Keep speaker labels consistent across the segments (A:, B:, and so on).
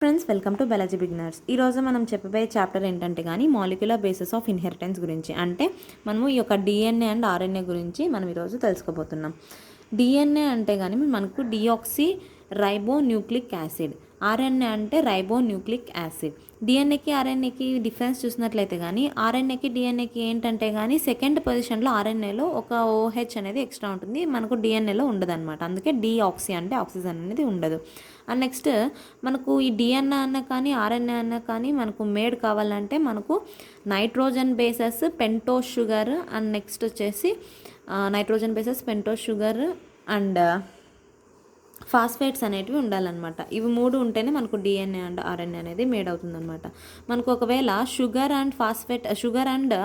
A: Friends, welcome to biology beginners. ఈరోజు మనం చెప్పబోయే చాప్టర్ ఏంటంటే కానీ మాలిక్యులర్ బేసిస్ ఆఫ్ ఇన్హెరిటెన్స్ గురించి, అంటే మనము ఈ యొక్క డిఎన్ఏ అండ్ ఆర్ఎన్ఏ గురించి మనం ఈరోజు తెలుసుకోబోతున్నాం. డిఎన్ఏ అంటే కానీ మనకు డిఆక్సీ రైబో న్యూక్లిక్ యాసిడ్, ఆర్ఎన్ఏ అంటే రైబో న్యూక్లిక్ యాసిడ్. డిఎన్ఏకి ఆర్ఎన్ఏకి డిఫరెన్స్ చూసినట్లయితే కానీ ఆర్ఎన్ఏకి డిఎన్ఏకి ఏంటంటే కానీ సెకండ్ పొజిషన్లో ఆర్ఎన్ఏలో ఒక ఓహెచ్ అనేది ఎక్స్ట్రా ఉంటుంది, మనకు డిఎన్ఏలో ఉండదు అనమాట. అందుకే డిఆక్సీ అంటే ఆక్సిజన్ అనేది ఉండదు. అండ్ నెక్స్ట్ మనకు ఈ డిఎన్ఏ అన్న కానీ ఆర్ఎన్ఏ అన్న కానీ మనకు మేడ్ కావాలంటే మనకు nitrogen bases pentose sugar and next వచ్చేసి nitrogen bases pentose sugar and phosphates అనేటివి ఉండాలన్నమాట. ఇవి మూడు ఉంటేనే మనకు డిఎన్ఏ అండ్ ఆర్ఎన్ఏ అనేది మేడ్ అవుతుందన్నమాట. మనకు ఒకవేళ షుగర్ అండ్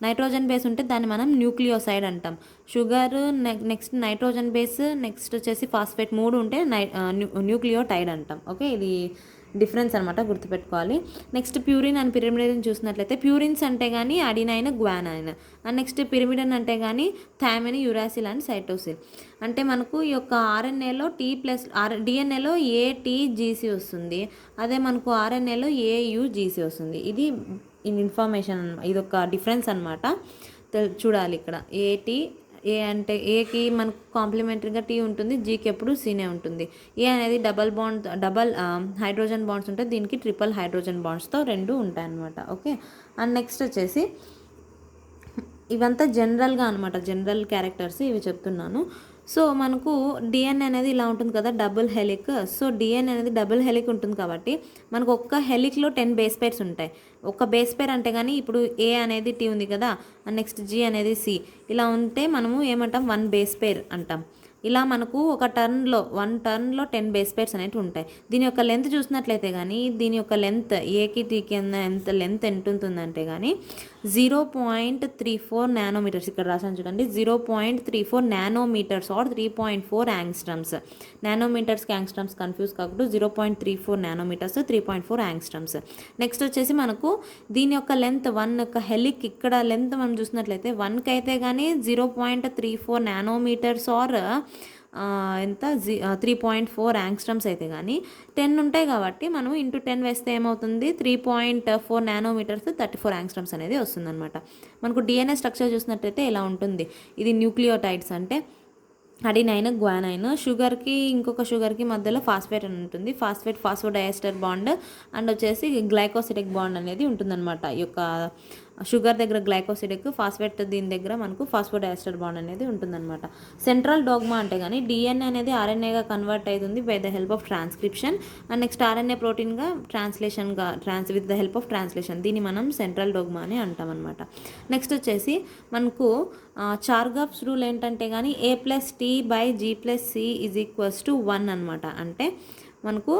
A: నైట్రోజన్ బేస్ ఉంటే దాన్ని మనం న్యూక్లియోసైడ్ అంటాం. Sugar next nitrogen base next వచ్చేసి ఫాస్ఫేట్ మూడు ఉంటే న్యూక్లియోటైడ్ అంటాం. ఓకే, ఇది డిఫరెన్స్ అనమాట, గుర్తుపెట్టుకోవాలి. నెక్స్ట్ ప్యూరిన్ అండ్ పిరిమిడిన్ చూసినట్లయితే ప్యూరిన్స్ అంటే కానీ adenine guanine and next pyrimidine అంటే కానీ థైమిన్ యురాసిల్ అండ్ సైటోసిల్. అంటే మనకు ఈ యొక్క ఆర్ఎన్ఏలో డిఎన్ఏలో ఏటీజీసీ వస్తుంది, అదే మనకు ఆర్ఎన్ఏలో ఏయుజీసీ వస్తుంది. ఇది ఇన్ఫర్మేషన్, ఇదొక డిఫరెన్స్ అనమాట, చూడాలి ఇక్కడ. ఏ అంటే ఏకి మనకు కాంప్లిమెంటరీగా టీ ఉంటుంది, జీకి ఎప్పుడు సీనే ఉంటుంది. ఏ అనేది డబల్ హైడ్రోజన్ బాండ్స్ ఉంటాయి, దీనికి ట్రిపుల్ హైడ్రోజన్ బాండ్స్తో రెండు ఉంటాయి అన్నమాట. ఓకే, అండ్ నెక్స్ట్ వచ్చేసి ఇవంతా జనరల్గా అనమాట, జనరల్ క్యారెక్టర్స్ ఇవి చెప్తున్నాను. సో మనకు డిఎన్ఏ అనేది ఇలా ఉంటుంది కదా, డబుల్ హెలిక్. సో డిఎన్ఏ అనేది డబుల్ హెలిక్ ఉంటుంది కాబట్టి మనకు ఒక్క హెలిక్లో 10 బేస్ పేర్స్ ఉంటాయి. ఒక బేస్ పేర్ అంటే కానీ ఇప్పుడు ఏ అనేది టీ ఉంది కదా, నెక్స్ట్ జీ అనేది సి, ఇలా ఉంటే మనము ఏమంటాం, 1 బేస్ పేర్ అంటాం. ఇలా మనకు ఒక టర్న్లో 10 బేస్ పేర్స్ అనేవి ఉంటాయి. దీని యొక్క లెంత్ చూసినట్లయితే కానీ దీని యొక్క లెంత్ ఏకి టీకి ఎంత లెంత్ ఎంత ఉంటుందంటే కానీ 0.34 నానోమీటర్స్. ఇక్కడ రాసాను చూడండి, 0.34 నానోమీటర్స్ ఆర్ 3.4 యాంగ్స్ట్రమ్స్. నానోమీటర్స్కి యాంగ్స్ట్రమ్స్ కన్ఫ్యూజ్ కాకుండా 0.34 నానోమీటర్స్ 3.4 యాంగ్స్ట్రమ్స్. నెక్స్ట్ వచ్చేసి మనకు దీని యొక్క లెంత్ 1 యొక్క హెలిక్, ఇక్కడ లెంత్ మనం చూసినట్లయితే 1కి అయితే కానీ 0.34 నానోమీటర్స్ ఆర్ ఎంత 3.4 యాంగ్స్ట్రమ్స్ అయితే కానీ 10 ఉంటాయి కాబట్టి మనం ఇంటూ 10 వేస్తే ఏమవుతుంది, 3.4 నానోమీటర్స్ 34 యాంగ్స్ట్రమ్స్ అనేది వస్తుందన్నమాట. మనకు డిఎన్ఏ స్ట్రక్చర్ చూసినట్టయితే ఇలా ఉంటుంది. ఇది న్యూక్లియోటైడ్స్ అంటే అడినైన్ గ్వానైన్, షుగర్కి ఇంకొక షుగర్కి మధ్యలో ఫాస్ఫేట్ అని ఉంటుంది, ఫాస్ఫోడైఎస్టర్ బాండ్ అండ్ వచ్చేసి గ్లైకోసిడిక్ బాండ్ అనేది ఉంటుందన్నమాట. ఈ యొక్క షుగర్ దగ్గర గ్లైకోసిడిక్, ఫాస్ఫేట్ దీని దగ్గర మనకు ఫాస్ఫోడైఎస్టర్ బాండ్ అనేది ఉంటుందన్నమాట. సెంట్రల్ డోగ్మా అంటే కానీ డిఎన్ఏ అనేది ఆర్ఎన్ఏగా కన్వర్ట్ అవుతుంది by the help of transcription and next RNA ప్రోటీన్గా with the help of translation. దీన్ని మనం సెంట్రల్ డోగ్మా అని అంటాం అనమాట. నెక్స్ట్ వచ్చేసి మనకు చార్గాఫ్స్ రూల్ ఏంటంటే కానీ A+T/G+C=1 అనమాట. అంటే మనకు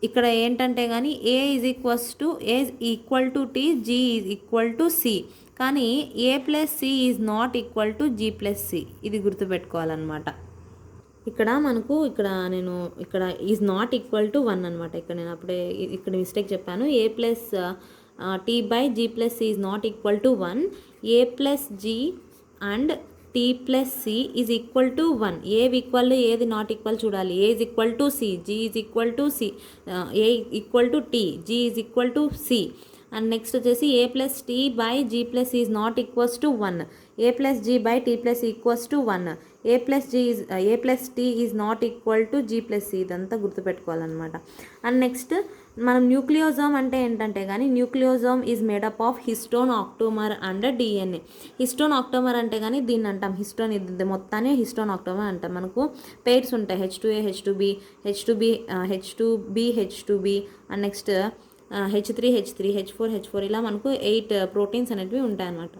A: ఇక్కడ ఏంటంటే కానీ A equal to T, G equal to C, కానీ A+C is not equal to G+C. ఇది గుర్తుపెట్టుకోవాలన్నమాట. నేను ఈజ్ నాట్ ఈక్వల్ టు 1 అనమాట. నేను అప్పుడే ఇక్కడ మిస్టేక్ చెప్పాను. A+T/G+C is not equal to 1. A+G and T+C is equal to 1. Equal ఏది not equal చూడాలి. A is equal to C, G is equal to C, A equal to T, G is equal to C. And next వచ్చేసి A+T/G+C is not equals to 1. A+G/T+C equals to 1. A+T is not equal to G+C. ఇదంతా గుర్తుపెట్టుకోవాలన్నమాట. And next మనం nucleosome అంటే ఏంటంటే కానీ nucleosome is made up of histone, octamer and DNA. Histone octamer అంటే కానీ దీన్ని అంటాం హిస్టోన్, ఇది మొత్తాన్ని హిస్టోన్ ఆక్టోమర్ అంటాం. మనకు పెయిర్స్ ఉంటాయి, H2A, H2B and next H3, H4 ఇలా మనకు 8 ప్రోటీన్స్ అనేటివి ఉంటాయన్నమాట.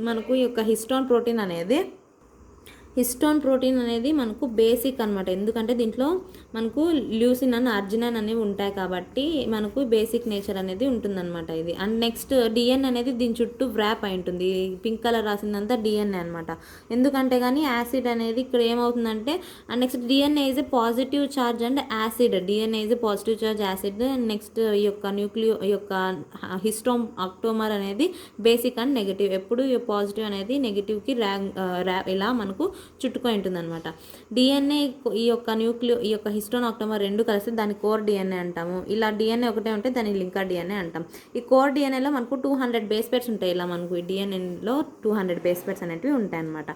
A: మనకు ఈ యొక్క హిస్టోన్ ప్రోటీన్ అనేది మనకు బేసిక్ అనమాట. ఎందుకంటే దీంట్లో మనకు ల్యూసిన్ అండ్ అర్జినైన్ అనేవి ఉంటాయి కాబట్టి మనకు బేసిక్ నేచర్ అనేది ఉంటుందన్నమాట ఇది. అండ్ నెక్స్ట్ డిఎన్ఏ అనేది దీని చుట్టూ వ్రాప్ అయి ఉంటుంది. పింక్ కలర్ రాసిందంతా డిఎన్ఏ అనమాట. ఎందుకంటే కానీ యాసిడ్ అనేది ఇక్కడ ఏమవుతుందంటే, and next DNA is a positive charge and acid. DNA is a positive charge acid. Next ఈ యొక్క హిస్టోన్ ఆక్టోమర్ అనేది బేసిక్ అండ్ నెగిటివ్. ఎప్పుడు పాజిటివ్ అనేది నెగిటివ్కి ఇలా మనకు చుట్టుకొని ఉంటుంది అనమాట. డిఎన్ఏ ఈ యొక్క హిస్టోన్ ఆక్టోమర్ రెండు కలిస్తే దాన్ని కోర్ డిఎన్ఏ అంటాము. ఇలా డిఎన్ఏ ఒకటే ఉంటే దాన్ని లింకర్ డిఎన్ఏ అంటాం. ఈ కోర్ డిఎన్ఏలో మనకు 200 బేస్ పేర్స్ ఉంటాయి. ఇలా మనకు ఈ డిఎన్ఏలో 200 బేస్ పేర్స్ అనేవి ఉంటాయి అనమాట.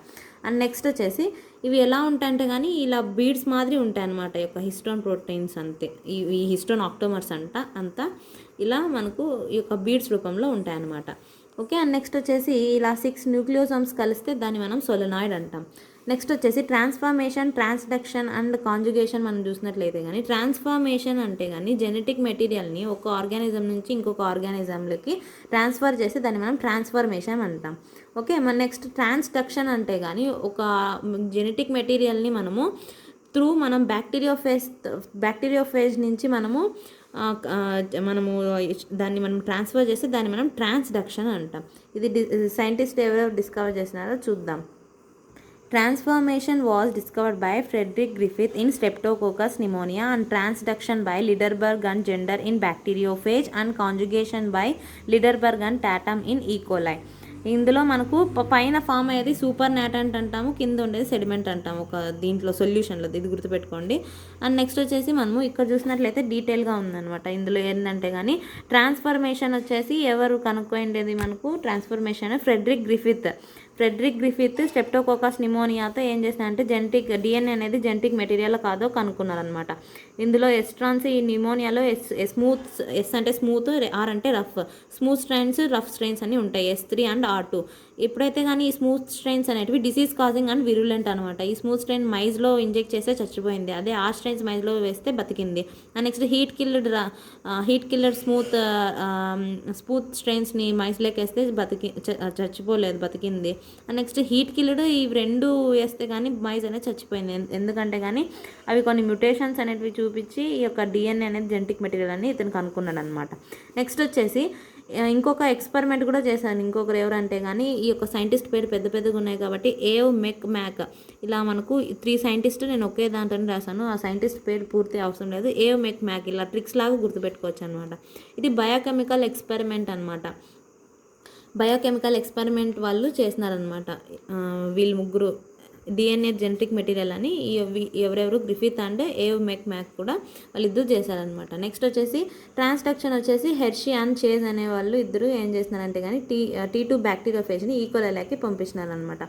A: అండ్ నెక్స్ట్ వచ్చేసి ఇవి ఎలా ఉంటాయంటే కానీ ఇలా బీడ్స్ మాదిరి ఉంటాయి అనమాట. ఈ యొక్క హిస్టోన్ ప్రోటీన్స్ అంతే, ఈ హిస్టోన్ ఆక్టోమర్స్ అంతా ఇలా మనకు ఈ యొక్క బీడ్స్ రూపంలో ఉంటాయన్నమాట. ఓకే. అండ్ నెక్స్ట్ వచ్చేసి ఇలా 6 న్యూక్లియోసోమ్స్ కలిస్తే దాన్ని మనం సోలెనాయిడ్ అంటాం. నెక్స్ట్ వచ్చేసి ట్రాన్స్ఫర్మేషన్, ట్రాన్స్డక్షన్ అండ్ కాంజుగేషన్ మనం చూసినట్లయితే కానీ ట్రాన్స్ఫర్మేషన్ అంటే కానీ జెనెటిక్ మెటీరియల్ని ఒక ఆర్గానిజం నుంచి ఇంకొక ఆర్గానిజంలోకి ట్రాన్స్ఫర్ చేసి దాన్ని మనం ట్రాన్స్ఫర్మేషన్ అంటాం. ఓకే. మన నెక్స్ట్ ట్రాన్స్డక్షన్ అంటే కానీ ఒక జెనెటిక్ మెటీరియల్ని మనము మనం బ్యాక్టీరియోఫేజ్ నుంచి మనము దాన్ని మనం ట్రాన్స్ఫర్ చేస్తే దాన్ని మనం ట్రాన్స్డక్షన్ అంటాం. ఇది సైంటిస్ట్ ఎవరెవరు డిస్కవర్ చేసినారో చూద్దాం. Transformation was discovered by Frederick Griffith in Streptococcus pneumonia and transduction by Lindbergh and Gender in bacteriophage and conjugation by Lindbergh and Tatum in E. coli. ఇందులో మనకు పైన ఫామ్ అయ్యేది సూపర్ నాటెంట్ అంటాము, కింద ఉండేది సెడిమెంట్ అంటాము ఒక దీంట్లో సొల్యూషన్లో. ఇది గుర్తుపెట్టుకోండి. అండ్ నెక్స్ట్ వచ్చేసి మనము ఇక్కడ చూసినట్లయితే డీటెయిల్గా ఉందన్నమాట. ఇందులో ఏంటంటే కానీ ట్రాన్స్ఫర్మేషన్ వచ్చేసి ఎవరు కనుక్కోండేది మనకు ట్రాన్స్ఫర్మేషన్ ఫ్రెడరిక్ గ్రిఫిత్ స్ట్రెప్టోకోకస్ నిమోనియాతో ఏం చేస్తారంటే డిఎన్ఏ అనేది జెనెటిక్ మెటీరియల్ కాదో కనుక్కున్నారనమాట. ఇందులో ఎస్ట్రాన్స్ ఈ నిమోనియాలో ఎస్ అంటే స్మూత్, ఆర్ అంటే rough, smooth strains, rough strains అని ఉంటాయి, S3 అండ్ R2. ఎప్పుడైతే కానీ ఈ స్మూత్ స్ట్రెయిన్స్ అనేటివి డిసీజ్ కాజింగ్ అండ్ విరులెంట్ అనమాట. ఈ స్మూత్ స్ట్రెయిన్ మైజ్లో ఇంజెక్ట్ చేస్తే చచ్చిపోయింది, అదే ఆ స్ట్రెయిన్స్ మైజ్లో వేస్తే బతికింది. And next heat killer smooth స్ట్రెయిన్స్ని మైజ్లోకి వేస్తే చచ్చిపోలేదు, బతికింది. అండ్ నెక్స్ట్ హీట్ కిల్డ్ ఈ రెండు వేస్తే కానీ మైజ్ అనేది చచ్చిపోయింది. ఎందుకంటే కానీ అవి కొన్ని మ్యూటేషన్స్ అనేటివి చూపించి ఈ యొక్క డిఎన్ఏ అనేది జెనెటిక్ మెటీరియల్ అని ఇతను కనుక్కున్నాడు అనమాట. నెక్స్ట్ వచ్చేసి ఇంకొక ఎక్స్పెరిమెంట్ కూడా చేశాను. ఇంకొకరు ఎవరంటే కానీ ఈ యొక్క సైంటిస్ట్ పేరు పెద్దగా ఉన్నాయి కాబట్టి మ్యాక్ ఇలా మనకు 3 సైంటిస్ట్ నేను ఒకే దాంట్లోనే రాశాను. ఆ సైంటిస్ట్ పేరు పూర్తి అవసరం లేదు. మ్యాక్ ఇలా ట్రిక్స్ లాగా గుర్తుపెట్టుకోవచ్చు అనమాట. ఇది బయోకెమికల్ ఎక్స్పెరిమెంట్ అనమాట. బయోకెమికల్ ఎక్స్పెరిమెంట్ వాళ్ళు చేసినారనమాట. వీళ్ళు ముగ్గురు డిఎన్ఏ జెనెటిక్ మెటీరియల్ అని ఎవరెవరు గ్రిఫిత్ అండ్ మ్యాక్ కూడా వాళ్ళిద్దరు చేశారనమాట. నెక్స్ట్ వచ్చేసి ట్రాన్స్డక్షన్ వచ్చేసి హెర్షీ అండ్ చేజ్ అనే వాళ్ళు ఇద్దరు ఏం చేస్తున్నారంటే కానీ T2 బ్యాక్టీరియోఫేజ్ని ఈకోలైకి పంపించినారనమాట.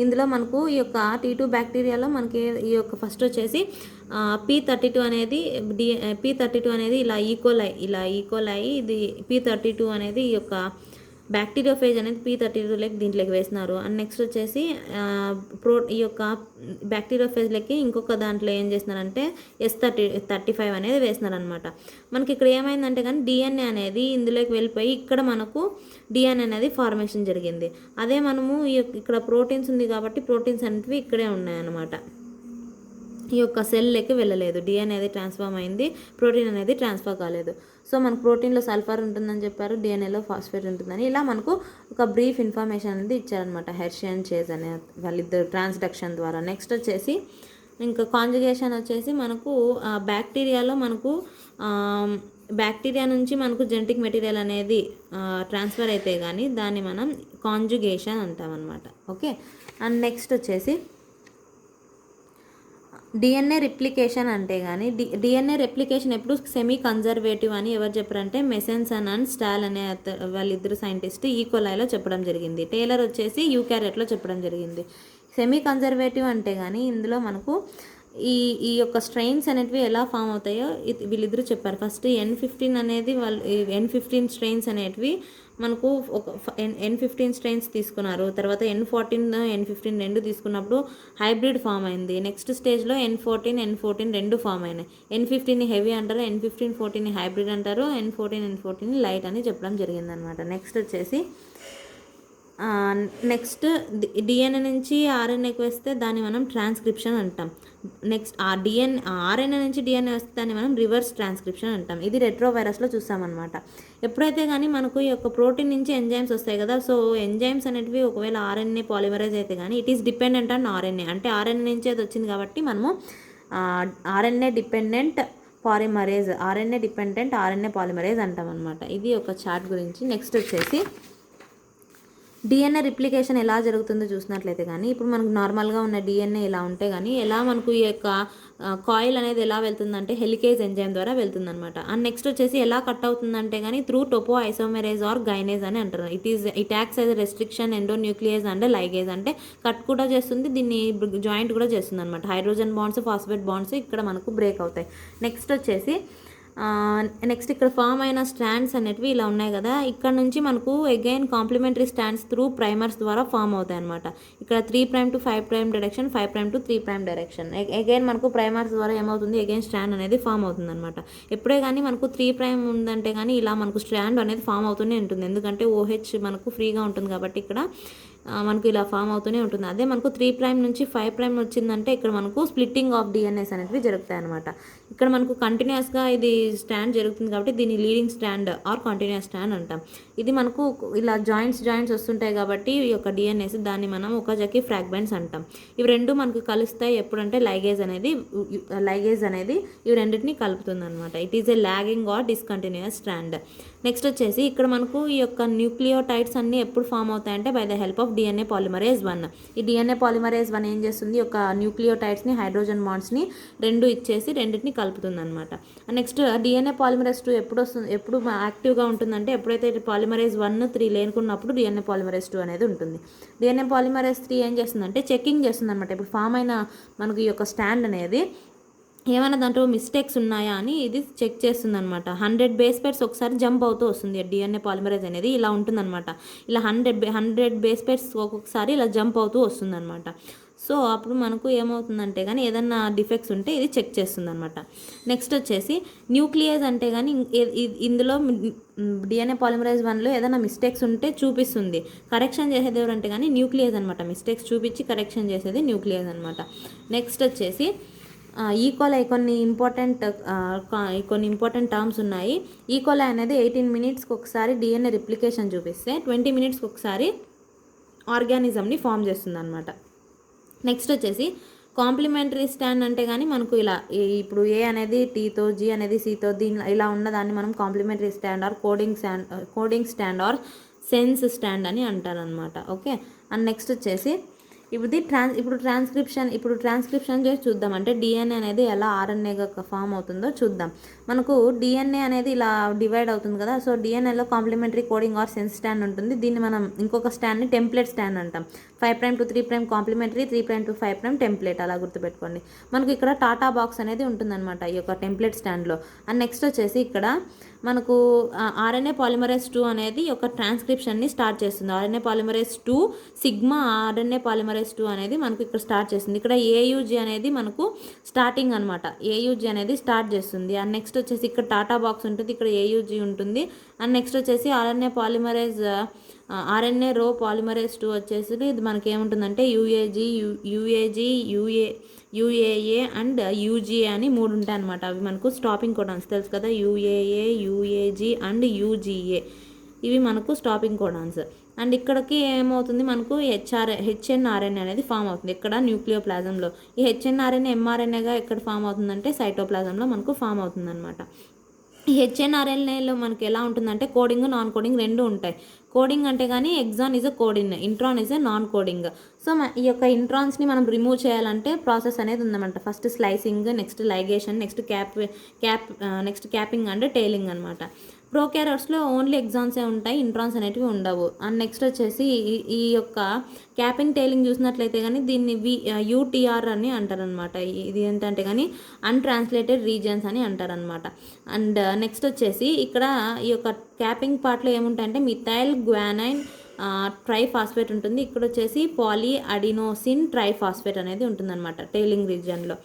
A: ఇందులో మనకు ఈ యొక్క T2 బ్యాక్టీరియాలో మనకి ఈ యొక్క ఫస్ట్ వచ్చేసి P32 అనేది ఇలా ఈకోలై ఇది P32 అనేది ఈ యొక్క బ్యాక్టీరియోఫేజ్ అనేది P32 దీంట్లోకి వేసినారు. అండ్ నెక్స్ట్ వచ్చేసి ఈ యొక్క బ్యాక్టీరియోఫేజ్లకి ఇంకొక దాంట్లో ఏం చేస్తున్నారంటే S35 అనేది వేసినారనమాట. మనకి ఇక్కడ ఏమైందంటే కానీ డిఎన్ఏ అనేది ఇందులోకి వెళ్ళిపోయి ఇక్కడ మనకు డిఎన్ఏ అనేది ఫార్మేషన్ జరిగింది. అదే మనము ఇక్కడ ప్రోటీన్స్ ఉంది కాబట్టి ప్రోటీన్స్ అనేవి ఇక్కడే ఉన్నాయన్నమాట. ఈ యొక్క సెల్లోకి వెళ్ళలేదు, డిఎన్ఏ అనేది ట్రాన్స్ఫార్మ్ అయింది, ప్రోటీన్ అనేది ట్రాన్స్ఫర్ కాలేదు. సో మనకు ప్రోటీన్లో సల్ఫర్ ఉంటుందని చెప్పారు, డిఎన్ఏలో ఫాస్ఫేట్ ఉంటుందని, ఇలా మనకు ఒక బ్రీఫ్ ఇన్ఫర్మేషన్ అనేది ఇచ్చారనమాట హెర్షీ అండ్ చేజ్ అనే వాళ్ళిద్దరు ట్రాన్స్డక్షన్ ద్వారా. నెక్స్ట్ వచ్చేసి ఇంకా కాంజుగేషన్ వచ్చేసి మనకు బ్యాక్టీరియాలో మనకు బ్యాక్టీరియా నుంచి మనకు జెనెటిక్ మెటీరియల్ అనేది ట్రాన్స్ఫర్ అయితే కానీ దాన్ని మనం కాంజుగేషన్ అంటామన్నమాట. ఓకే. అండ్ నెక్స్ట్ వచ్చేసి డిఎన్ఏ రిప్లికేషన్ అంటే కానీ డిఎన్ఏ రెప్లికేషన్ ఎప్పుడు సెమీ కన్జర్వేటివ్ అని ఎవరు చెప్పారంటే మెసెన్సన్ అండ్ స్టాల్ అనే వాళ్ళిద్దరు సైంటిస్ట్ ఈకోలైలో చెప్పడం జరిగింది. టేలర్ వచ్చేసి యూకారియోట్లో చెప్పడం జరిగింది. సెమీ కన్జర్వేటివ్ అంటే కానీ ఇందులో మనకు ఈ యొక్క స్ట్రెయిన్స్ అనేటివి ఎలా ఫామ్ అవుతాయో వీళ్ళిద్దరూ చెప్పారు. ఫస్ట్ N15 అనేది N15 స్ట్రెయిన్స్ అనేటివి మనకు ఒక N15 స్ట్రెయిన్స్ తీసుకున్నారు. తర్వాత N14, N15 రెండు తీసుకున్నప్పుడు హైబ్రిడ్ ఫామ్ అయింది. నెక్స్ట్ స్టేజ్లో N14 రెండు ఫామ్ అయినాయి. N15ని హెవీ అంటారు, N14ని హైబ్రిడ్ అంటారు, N14ని లైట్ అని చెప్పడం జరిగిందనమాట. నెక్స్ట్ వచ్చేసి నెక్స్ట్ డిఎన్ఏ నుంచి ఆర్ఎన్ఏకి వస్తే దాన్ని మనం ట్రాన్స్క్రిప్షన్ అంటాం. నెక్స్ట్ ఆర్ఎన్ఏ నుంచి డిఎన్ఏ వస్తే దాన్ని మనం రివర్స్ ట్రాన్స్క్రిప్షన్ అంటాం. ఇది రెట్రోవైరస్లో చూస్తామన్నమాట. ఎప్పుడైతే కానీ మనకు ఈ యొక్క ప్రోటీన్ నుంచి ఎంజైమ్స్ వస్తాయి కదా, సో ఎంజైమ్స్ అనేటివి ఒకవేళ ఆర్ఎన్ఏ పాలిమరైజ్ అయితే కానీ it is dependent on RNA, అంటే ఆర్ఎన్ఏ నుంచి అది వచ్చింది కాబట్టి మనము ఆర్ఎన్ఏ డిపెండెంట్ పాలిమరేజ్ అంటాం అనమాట. ఇది ఒక చార్ట్ గురించి. నెక్స్ట్ వచ్చేసి డిఎన్ఏ రిప్లికేషన్ ఎలా జరుగుతుందో చూసినట్లయితే కానీ ఇప్పుడు మనకు నార్మల్గా ఉన్న డిఎన్ఏ ఇలా ఉంటే కానీ ఎలా మనకు ఈ యొక్క కాయిల్ అనేది ఎలా వెళ్తుందంటే హెలికేజ్ ఎంజైమ్ ద్వారా వెళ్తుందన్నమాట. అండ్ నెక్స్ట్ వచ్చేసి ఎలా కట్ అవుతుందంటే కానీ త్రూ టోపో ఐసోమెరేజ్ ఆర్ గైనేజ్ అని అంటారు. It acts as restriction endonuclease and ligase, అంటే కట్ కూడా చేస్తుంది, దీన్ని జాయింట్ కూడా చేస్తుంది అనమాట. హైడ్రోజన్ బాండ్స్ ఫాస్ఫేట్ బాండ్స్ ఇక్కడ మనకు బ్రేక్ అవుతాయి. నెక్స్ట్ వచ్చేసి నెక్స్ట్ ఇక్కడ ఫామ్ అయిన స్ట్రాండ్స్ అనేటివి ఇలా ఉన్నాయి కదా, ఇక్కడ నుంచి మనకు again complementary strands through primers ద్వారా ఫామ్ అవుతాయి అనమాట. ఇక్కడ 3' to 5' డైరెక్షన్, 5' to 3' డైరెక్షన్. అగైన్ మనకు ప్రైమర్స్ ద్వారా ఏమవుతుంది, అగైన్ స్ట్రాండ్ అనేది ఫామ్ అవుతుంది అనమాట. ఎప్పుడే కానీ మనకు 3' ఉందంటే కానీ ఇలా మనకు స్ట్రాండ్ అనేది ఫామ్ అవుతూనే ఉంటుంది, ఎందుకంటే OH మనకు ఫ్రీగా ఉంటుంది కాబట్టి ఇక్కడ మనకు ఇలా ఫామ్ అవుతూనే ఉంటుంది. అదే మనకు 3' నుంచి 5' వచ్చిందంటే ఇక్కడ మనకు స్ప్లిట్టింగ్ ఆఫ్ డిఎన్ఏస్ అనేవి జరుగుతాయి అనమాట. ఇక్కడ మనకు కంటిన్యూస్గా ఇది స్ట్రాండ్ జరుగుతుంది కాబట్టి దీన్ని leading strand or continuous strand అంటాం. ఇది మనకు ఇలా జాయింట్స్ వస్తుంటాయి కాబట్టి ఈ యొక్క డిఎన్ఏస్, దాన్ని మనం ఒకజకి ఫ్రాగ్మెంట్స్ అంటాం. ఇవి రెండు మనకు కలుస్తాయి ఎప్పుడంటే లైగేజ్ అనేది ఇవి రెండింటిని కలుపుతుంది అనమాట. It is a lagging or discontinuous strand. Next వచ్చేసి ఇక్కడ మనకు ఈ యొక్క న్యూక్లియోటైడ్స్ అన్నీ ఎప్పుడు ఫామ్ అవుతాయంటే by the help of DNA polymerase 1. ఈ డిఎన్ఏ పాలిమరేజ్ 1 ఏం చేస్తుంది, ఒక న్యూక్లియోటైడ్స్ని హైడ్రోజన్ బాండ్స్ని రెండు ఇచ్చేసి రెండింటిని కలుపుతుంది అనమాట. నెక్స్ట్ డిఎన్ఏ పాలిమరేజ్ 2 ఎప్పుడు యాక్టివ్గా ఉంటుందంటే ఎప్పుడైతే పాలిమరేజ్ 1, 3 లేనుకున్నప్పుడు డిఎన్ఏ పాలిమరేజ్ 2 అనేది ఉంటుంది. డిఎన్ఏ పాలిమరేజ్ 3 ఏం చేస్తుందంటే చెకింగ్ చేస్తుంది అనమాట. ఇప్పుడు ఫామ్ అయిన మనకు ఈ యొక్క స్టాండ్ అనేది ఏమైనా దాంట్లో మిస్టేక్స్ ఉన్నాయా అని ఇది చెక్ చేస్తుంది అనమాట. 100 బేస్ పేర్స్ ఒకసారి జంప్ అవుతూ వస్తుంది డిఎన్ఏ పాలిమరేజ్ అనేది, ఇలా ఉంటుందన్నమాట. ఇలా 100 బేస్ పేర్స్ ఒక్కొక్కసారి ఇలా జంప్ అవుతూ వస్తుంది అనమాట. సో అప్పుడు మనకు ఏమవుతుందంటే కానీ ఏదన్నా డిఫెక్ట్స్ ఉంటే ఇది చెక్ చేస్తుంది అనమాట. నెక్స్ట్ వచ్చేసి న్యూక్లియేజ్ అంటే కానీ ఇందులో డిఎన్ఏ పాలిమరేజ్ 1లో ఏదైనా మిస్టేక్స్ ఉంటే చూపిస్తుంది. కరెక్షన్ చేసేది ఎవరంటే కానీ న్యూక్లియేజ్ అనమాట. మిస్టేక్స్ చూపించి కరెక్షన్ చేసేది న్యూక్లియేజ్ అనమాట. నెక్స్ట్ వచ్చేసి ఈకోలై కొన్ని ఇంపార్టెంట్ టర్మ్స్ ఉన్నాయి. ఈకోలై అనేది 18 మినిట్స్కి ఒకసారి డిఎన్ఏ రిప్లికేషన్ చూపిస్తే 20 మినిట్స్కి ఒకసారి ఆర్గానిజంని ఫామ్ చేస్తుంది అనమాట. నెక్స్ట్ వచ్చేసి కాంప్లిమెంటరీ స్టాండ్ అంటే కానీ మనకు ఇలా ఇప్పుడు ఏ అనేది టీతో, జీ అనేది సితో, దీని ఇలా ఉన్నదాన్ని మనం complementary strand or coding strand or sense strand అని అంటారనమాట. ఓకే. అండ్ నెక్స్ట్ వచ్చేసి ఇప్పుడు ట్రాన్స్క్రిప్షన్ చేసి చూద్దాం. అంటే డిఎన్ఏ అనేది ఎలా ఆర్ఎన్ఏగా ఫామ్ అవుతుందో చూద్దాం. మనకు డిఎన్ఏ అనేది ఇలా డివైడ్ అవుతుంది కదా, సో డిఎన్ఏలో complementary coding or sense strand ఉంటుంది. దీన్ని మనం ఇంకొక స్టాండ్ని టెంప్లెట్ స్టాండ్ అంటాం. 5' to 3' కాంప్లిమెంటరీ, 3' to 5' టెంప్లెట్, అలా గుర్తుపెట్టుకోండి. మనకు ఇక్కడ టాటా బాక్స్ అనేది ఉంటుందన్నమాట ఈ యొక్క టెంప్లెట్ స్టాండ్లో. అండ్ నెక్స్ట్ వచ్చేసి ఇక్కడ మనకు ఆర్ఎన్ఏ పాలిమరేజ్ 2 అనేది ఒక ట్రాన్స్క్రిప్షన్ని స్టార్ట్ చేస్తుంది. RNA polymerase 2 sigma RNA polymerase 2 అనేది మనకు ఇక్కడ స్టార్ట్ చేస్తుంది. ఇక్కడ ఏయుజీ అనేది మనకు స్టార్టింగ్ అనమాట. ఏయుజీ అనేది స్టార్ట్ చేస్తుంది. అండ్ నెక్స్ట్ వచ్చేసి ఇక్కడ టాటా బాక్స్ ఉంటుంది, ఇక్కడ ఏయుజీ ఉంటుంది. అండ్ నెక్స్ట్ వచ్చేసి ఆర్ఎన్ఏ రో పాలిమరేజ్ 2 వచ్చేసి ఇది మనకి ఏముంటుందంటే యూఏఏ అండ్ యూజీఏ అని 3 ఉంటాయి అనమాట. అవి మనకు స్టాపింగ్ కోడాన్స్ తెలుసు కదా, యూఏఏ, యూఏజీ అండ్ యూజీఏ, ఇవి మనకు స్టాపింగ్ కోడాన్స్. అండ్ ఇక్కడికి ఏమవుతుంది, మనకు హెచ్ఎన్ఆర్ఎన్ఏ అనేది ఫామ్ అవుతుంది ఇక్కడ న్యూక్లియోప్లాజంలో. ఈ హెచ్ఎన్ఆర్ఎన్ఏ ఎంఆర్ఎన్ఏగా ఎక్కడ ఫామ్ అవుతుందంటే సైటోప్లాజంలో మనకు ఫామ్ అవుతుంది అనమాట. ఈ హెచ్ఎన్ఆర్ఎన్ఏలో మనకి ఎలా ఉంటుందంటే కోడింగ్, నాన్ కోడింగ్ రెండు ఉంటాయి. కోడింగ్ అంటే కానీ axon is a coding, intron is a non coding. So ఈ యొక్క ఇంట్రాన్స్ని మనం రిమూవ్ చేయాలంటే ప్రాసెస్ అనేది ఉందన్నమాట. First slicing, next ligation, next capping and tiling అనమాట. ప్రోకారియోట్స్లో ఓన్లీ ఎగ్జాన్సే ఉంటాయి, ఇంట్రాన్స్ అనేటివి ఉండవు. అండ్ నెక్స్ట్ వచ్చేసి ఈ యొక్క క్యాపింగ్ టైలింగ్ చూసినట్లయితే కానీ దీన్ని యూటీఆర్ అని అంటారనమాట. ఇది ఏంటంటే కానీ అన్ట్రాన్స్లేటెడ్ రీజన్స్ అని అంటారనమాట. అండ్ నెక్స్ట్ వచ్చేసి ఇక్కడ ఈ యొక్క క్యాపింగ్ పార్ట్లో ఏముంటాయంటే మిథైల్ గ్వానైన్ ట్రైఫాస్ఫేట్ ఉంటుంది. ఇక్కడ వచ్చేసి పాలీ అడినోసిన్ ట్రైఫాస్ఫేట్ అనేది ఉంటుందన్నమాట టైలింగ్ రీజియన్లో.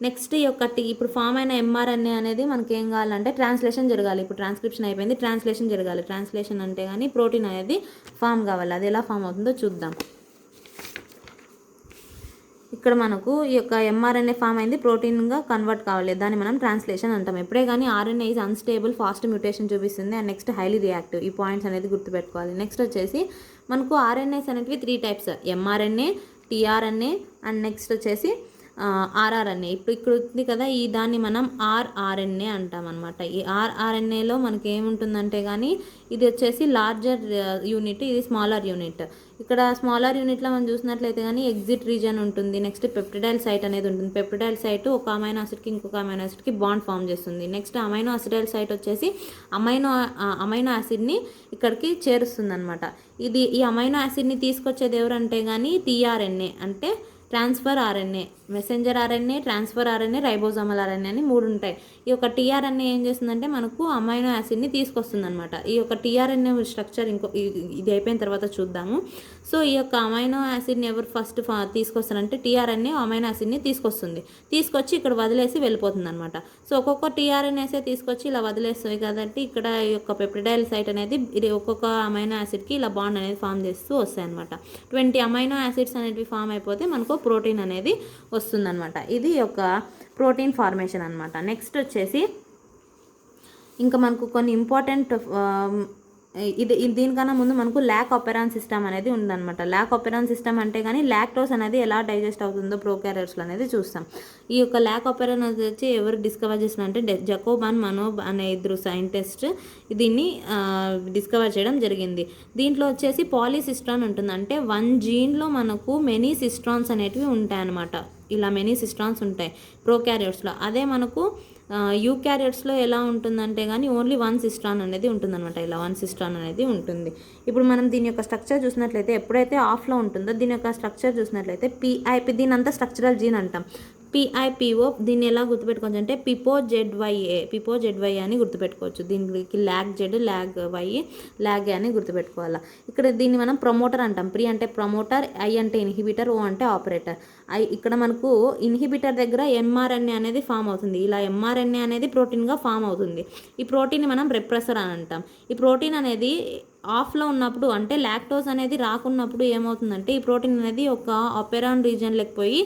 A: నెక్స్ట్ ఈ యొక్క ఇప్పుడు ఫామ్ అయిన ఎంఆర్ఎన్ఏ అనేది మనకి ఏం కావాలంటే ట్రాన్స్లేషన్ జరగాలి. ఇప్పుడు ట్రాన్స్క్రిప్షన్ అయిపోయింది, ట్రాన్స్లేషన్ జరగాలి. ట్రాన్స్లేషన్ అంటే కానీ ప్రోటీన్ అనేది ఫామ్ కావాలి. అది ఎలా ఫామ్ అవుతుందో చూద్దాం. ఇక్కడ మనకు ఈ యొక్క ఎంఆర్ఎన్ఏ ఫామ్ అయింది, ప్రోటీన్గా కన్వర్ట్ కావాలి, దాన్ని మనం ట్రాన్స్లేషన్ అంటాం. ఎప్పుడే కానీ RNA is unstable, fast mutation చూపిస్తుంది. And next highly reactive. ఈ పాయింట్స్ అనేది గుర్తుపెట్టుకోవాలి. నెక్స్ట్ వచ్చేసి మనకు ఆర్ఎన్ఏస్ అనేటివి 3 types: mRNA, tRNA and next వచ్చేసి ఆర్ఆర్ఎన్ఏ. ఇప్పుడు ఇక్కడ ఉంది కదా, దాన్ని మనం ఆర్ఆర్ఎన్ఏ అంటాం అనమాట. ఈ ఆర్ఆర్ఎన్ఏలో మనకి ఏముంటుందంటే కానీ ఇది వచ్చేసి లార్జర్ యూనిట్, ఇది స్మాలర్ యూనిట్. ఇక్కడ స్మాలర్ యూనిట్లో మనం చూసినట్లయితే కానీ ఎగ్జిట్ రీజన్ ఉంటుంది. నెక్స్ట్ పెప్టిడైల్ సైట్ అనేది ఉంటుంది. పెప్టిడైల్ సైట్ ఒక అమైనో యాసిడ్కి ఇంకొక అమైనో యాసిడ్కి బాండ్ ఫామ్ చేస్తుంది. నెక్స్ట్ అమైనో అసిడైల్ సైట్ వచ్చేసి అమైనో యాసిడ్ని ఇక్కడికి చేరుస్తుంది అనమాట. ఈ అమైనో యాసిడ్ని తీసుకొచ్చేది ఎవరంటే కానీ టీఆర్ఎన్ఏ, అంటే transfer RNA, messenger RNA, transfer RNA, ribosomal RNA అని 3 ఉంటాయి. ఈ యొక్క టీఆర్ఎన్ఏ ఏం చేస్తుందంటే మనకు అమైనో యాసిడ్ని తీసుకొస్తుంది అనమాట. ఈ యొక్క టీఆర్ఎన్ఏ స్ట్రక్చర్ ఇది అయిపోయిన తర్వాత చూద్దాము. సో ఈ యొక్క అమైనో యాసిడ్ని ఎవరు ఫస్ట్ తీసుకొస్తారంటే టీఆర్ఎన్ఏ అమైనో యాసిడ్ని తీసుకొచ్చి ఇక్కడ వదిలేసి వెళ్ళిపోతుంది అనమాట. సో ఒక్కొక్క టీఆర్ఎన్ఏసే తీసుకొచ్చి ఇలా వదిలేస్తుంది కాబట్టి ఇక్కడ ఈ యొక్క పెప్టిడైల్ సైట్ అనేది ఇది ఒక్కొక్క అమైనో యాసిడ్కి ఇలా బాండ్ అనేది ఫామ్ చేస్తూ వస్తాయి అనమాట. 20 అమైనో యాసిడ్స్ అనేవి ఫామ్ అయిపోతే మనకు ప్రోటీన్ అనేది వస్తుందన్నమాట. ఇది ఒక ప్రోటీన్ ఫార్మేషన్ అనమాట. నెక్స్ట్ వచ్చేసి ఇంకా మనకు కొన్ని ఇంపార్టెంట్ దీనికన్నా ముందు మనకు ల్యాక్ ఆపెరాన్ సిస్టమ్ అనేది ఉందన్నమాట. ల్యాక్ ఆపెరాన్ సిస్టమ్ అంటే కానీ లాక్టోస్ అనేది ఎలా డైజెస్ట్ అవుతుందో ప్రోకారియోట్స్లో అనేది చూస్తాం. ఈ యొక్క ల్యాక్ ఆపెరాన్ వచ్చి ఎవరు డిస్కవర్ చేసినంటే జకోబ్ మనోబ్ అనే 2 సైంటిస్ట్ దీన్ని డిస్కవర్ చేయడం జరిగింది. దీంట్లో వచ్చేసి పాలీసిస్ట్రాన్ ఉంటుంది. అంటే 1 జీన్లో మనకు మెనీ సిస్ట్రాన్స్ అనేటివి ఉంటాయన్నమాట. ఇలా మెనీ సిస్ట్రాన్స్ ఉంటాయి ప్రోకారియోట్స్లో. అదే మనకు యూకారియోట్స్లో ఎలా ఉంటుందంటే కానీ ఓన్లీ 1 సిస్ట్రాన్ అనేది ఉంటుందన్నమాట. ఇలా 1 సిస్ట్రాన్ అనేది ఉంటుంది. ఇప్పుడు మనం దీని యొక్క స్ట్రక్చర్ చూసినట్లయితే ఎప్పుడైతే ఆఫ్లో ఉంటుందో దీని యొక్క స్ట్రక్చర్ చూసినట్లయితే పిఐపి, దీని అంతా స్ట్రక్చరల్ జీన్ అంటాం. పిఐపిఓ, దీన్ని ఎలా గుర్తుపెట్టుకోవచ్చు అంటే పిపో జెడ్వై అని గుర్తుపెట్టుకోవచ్చు. దీనికి lac Z, lac Y, lac A అని గుర్తుపెట్టుకోవాలి. ఇక్కడ దీన్ని మనం ప్రమోటర్ అంటాం. ప్రీ అంటే ప్రమోటర్, ఐ అంటే ఇన్హిబిటర్, ఓ అంటే ఆపరేటర్. ఇక్కడ మనకు ఇన్హిబిటర్ దగ్గర ఎంఆర్ఎన్ఏ అనేది ఫామ్ అవుతుంది. ఇలా ఎంఆర్ఎన్ఏ అనేది ప్రోటీన్గా ఫామ్ అవుతుంది. ఈ ప్రోటీన్ని మనం రెప్రెసర్ అని అంటాం. ఈ ప్రోటీన్ అనేది ఆఫ్లో ఉన్నప్పుడు అంటే లాక్టోస్ అనేది రాకున్నప్పుడు ఏమవుతుందంటే ఈ ప్రోటీన్ అనేది ఒక ఆపెరాన్ రీజియన్లోకి పోయి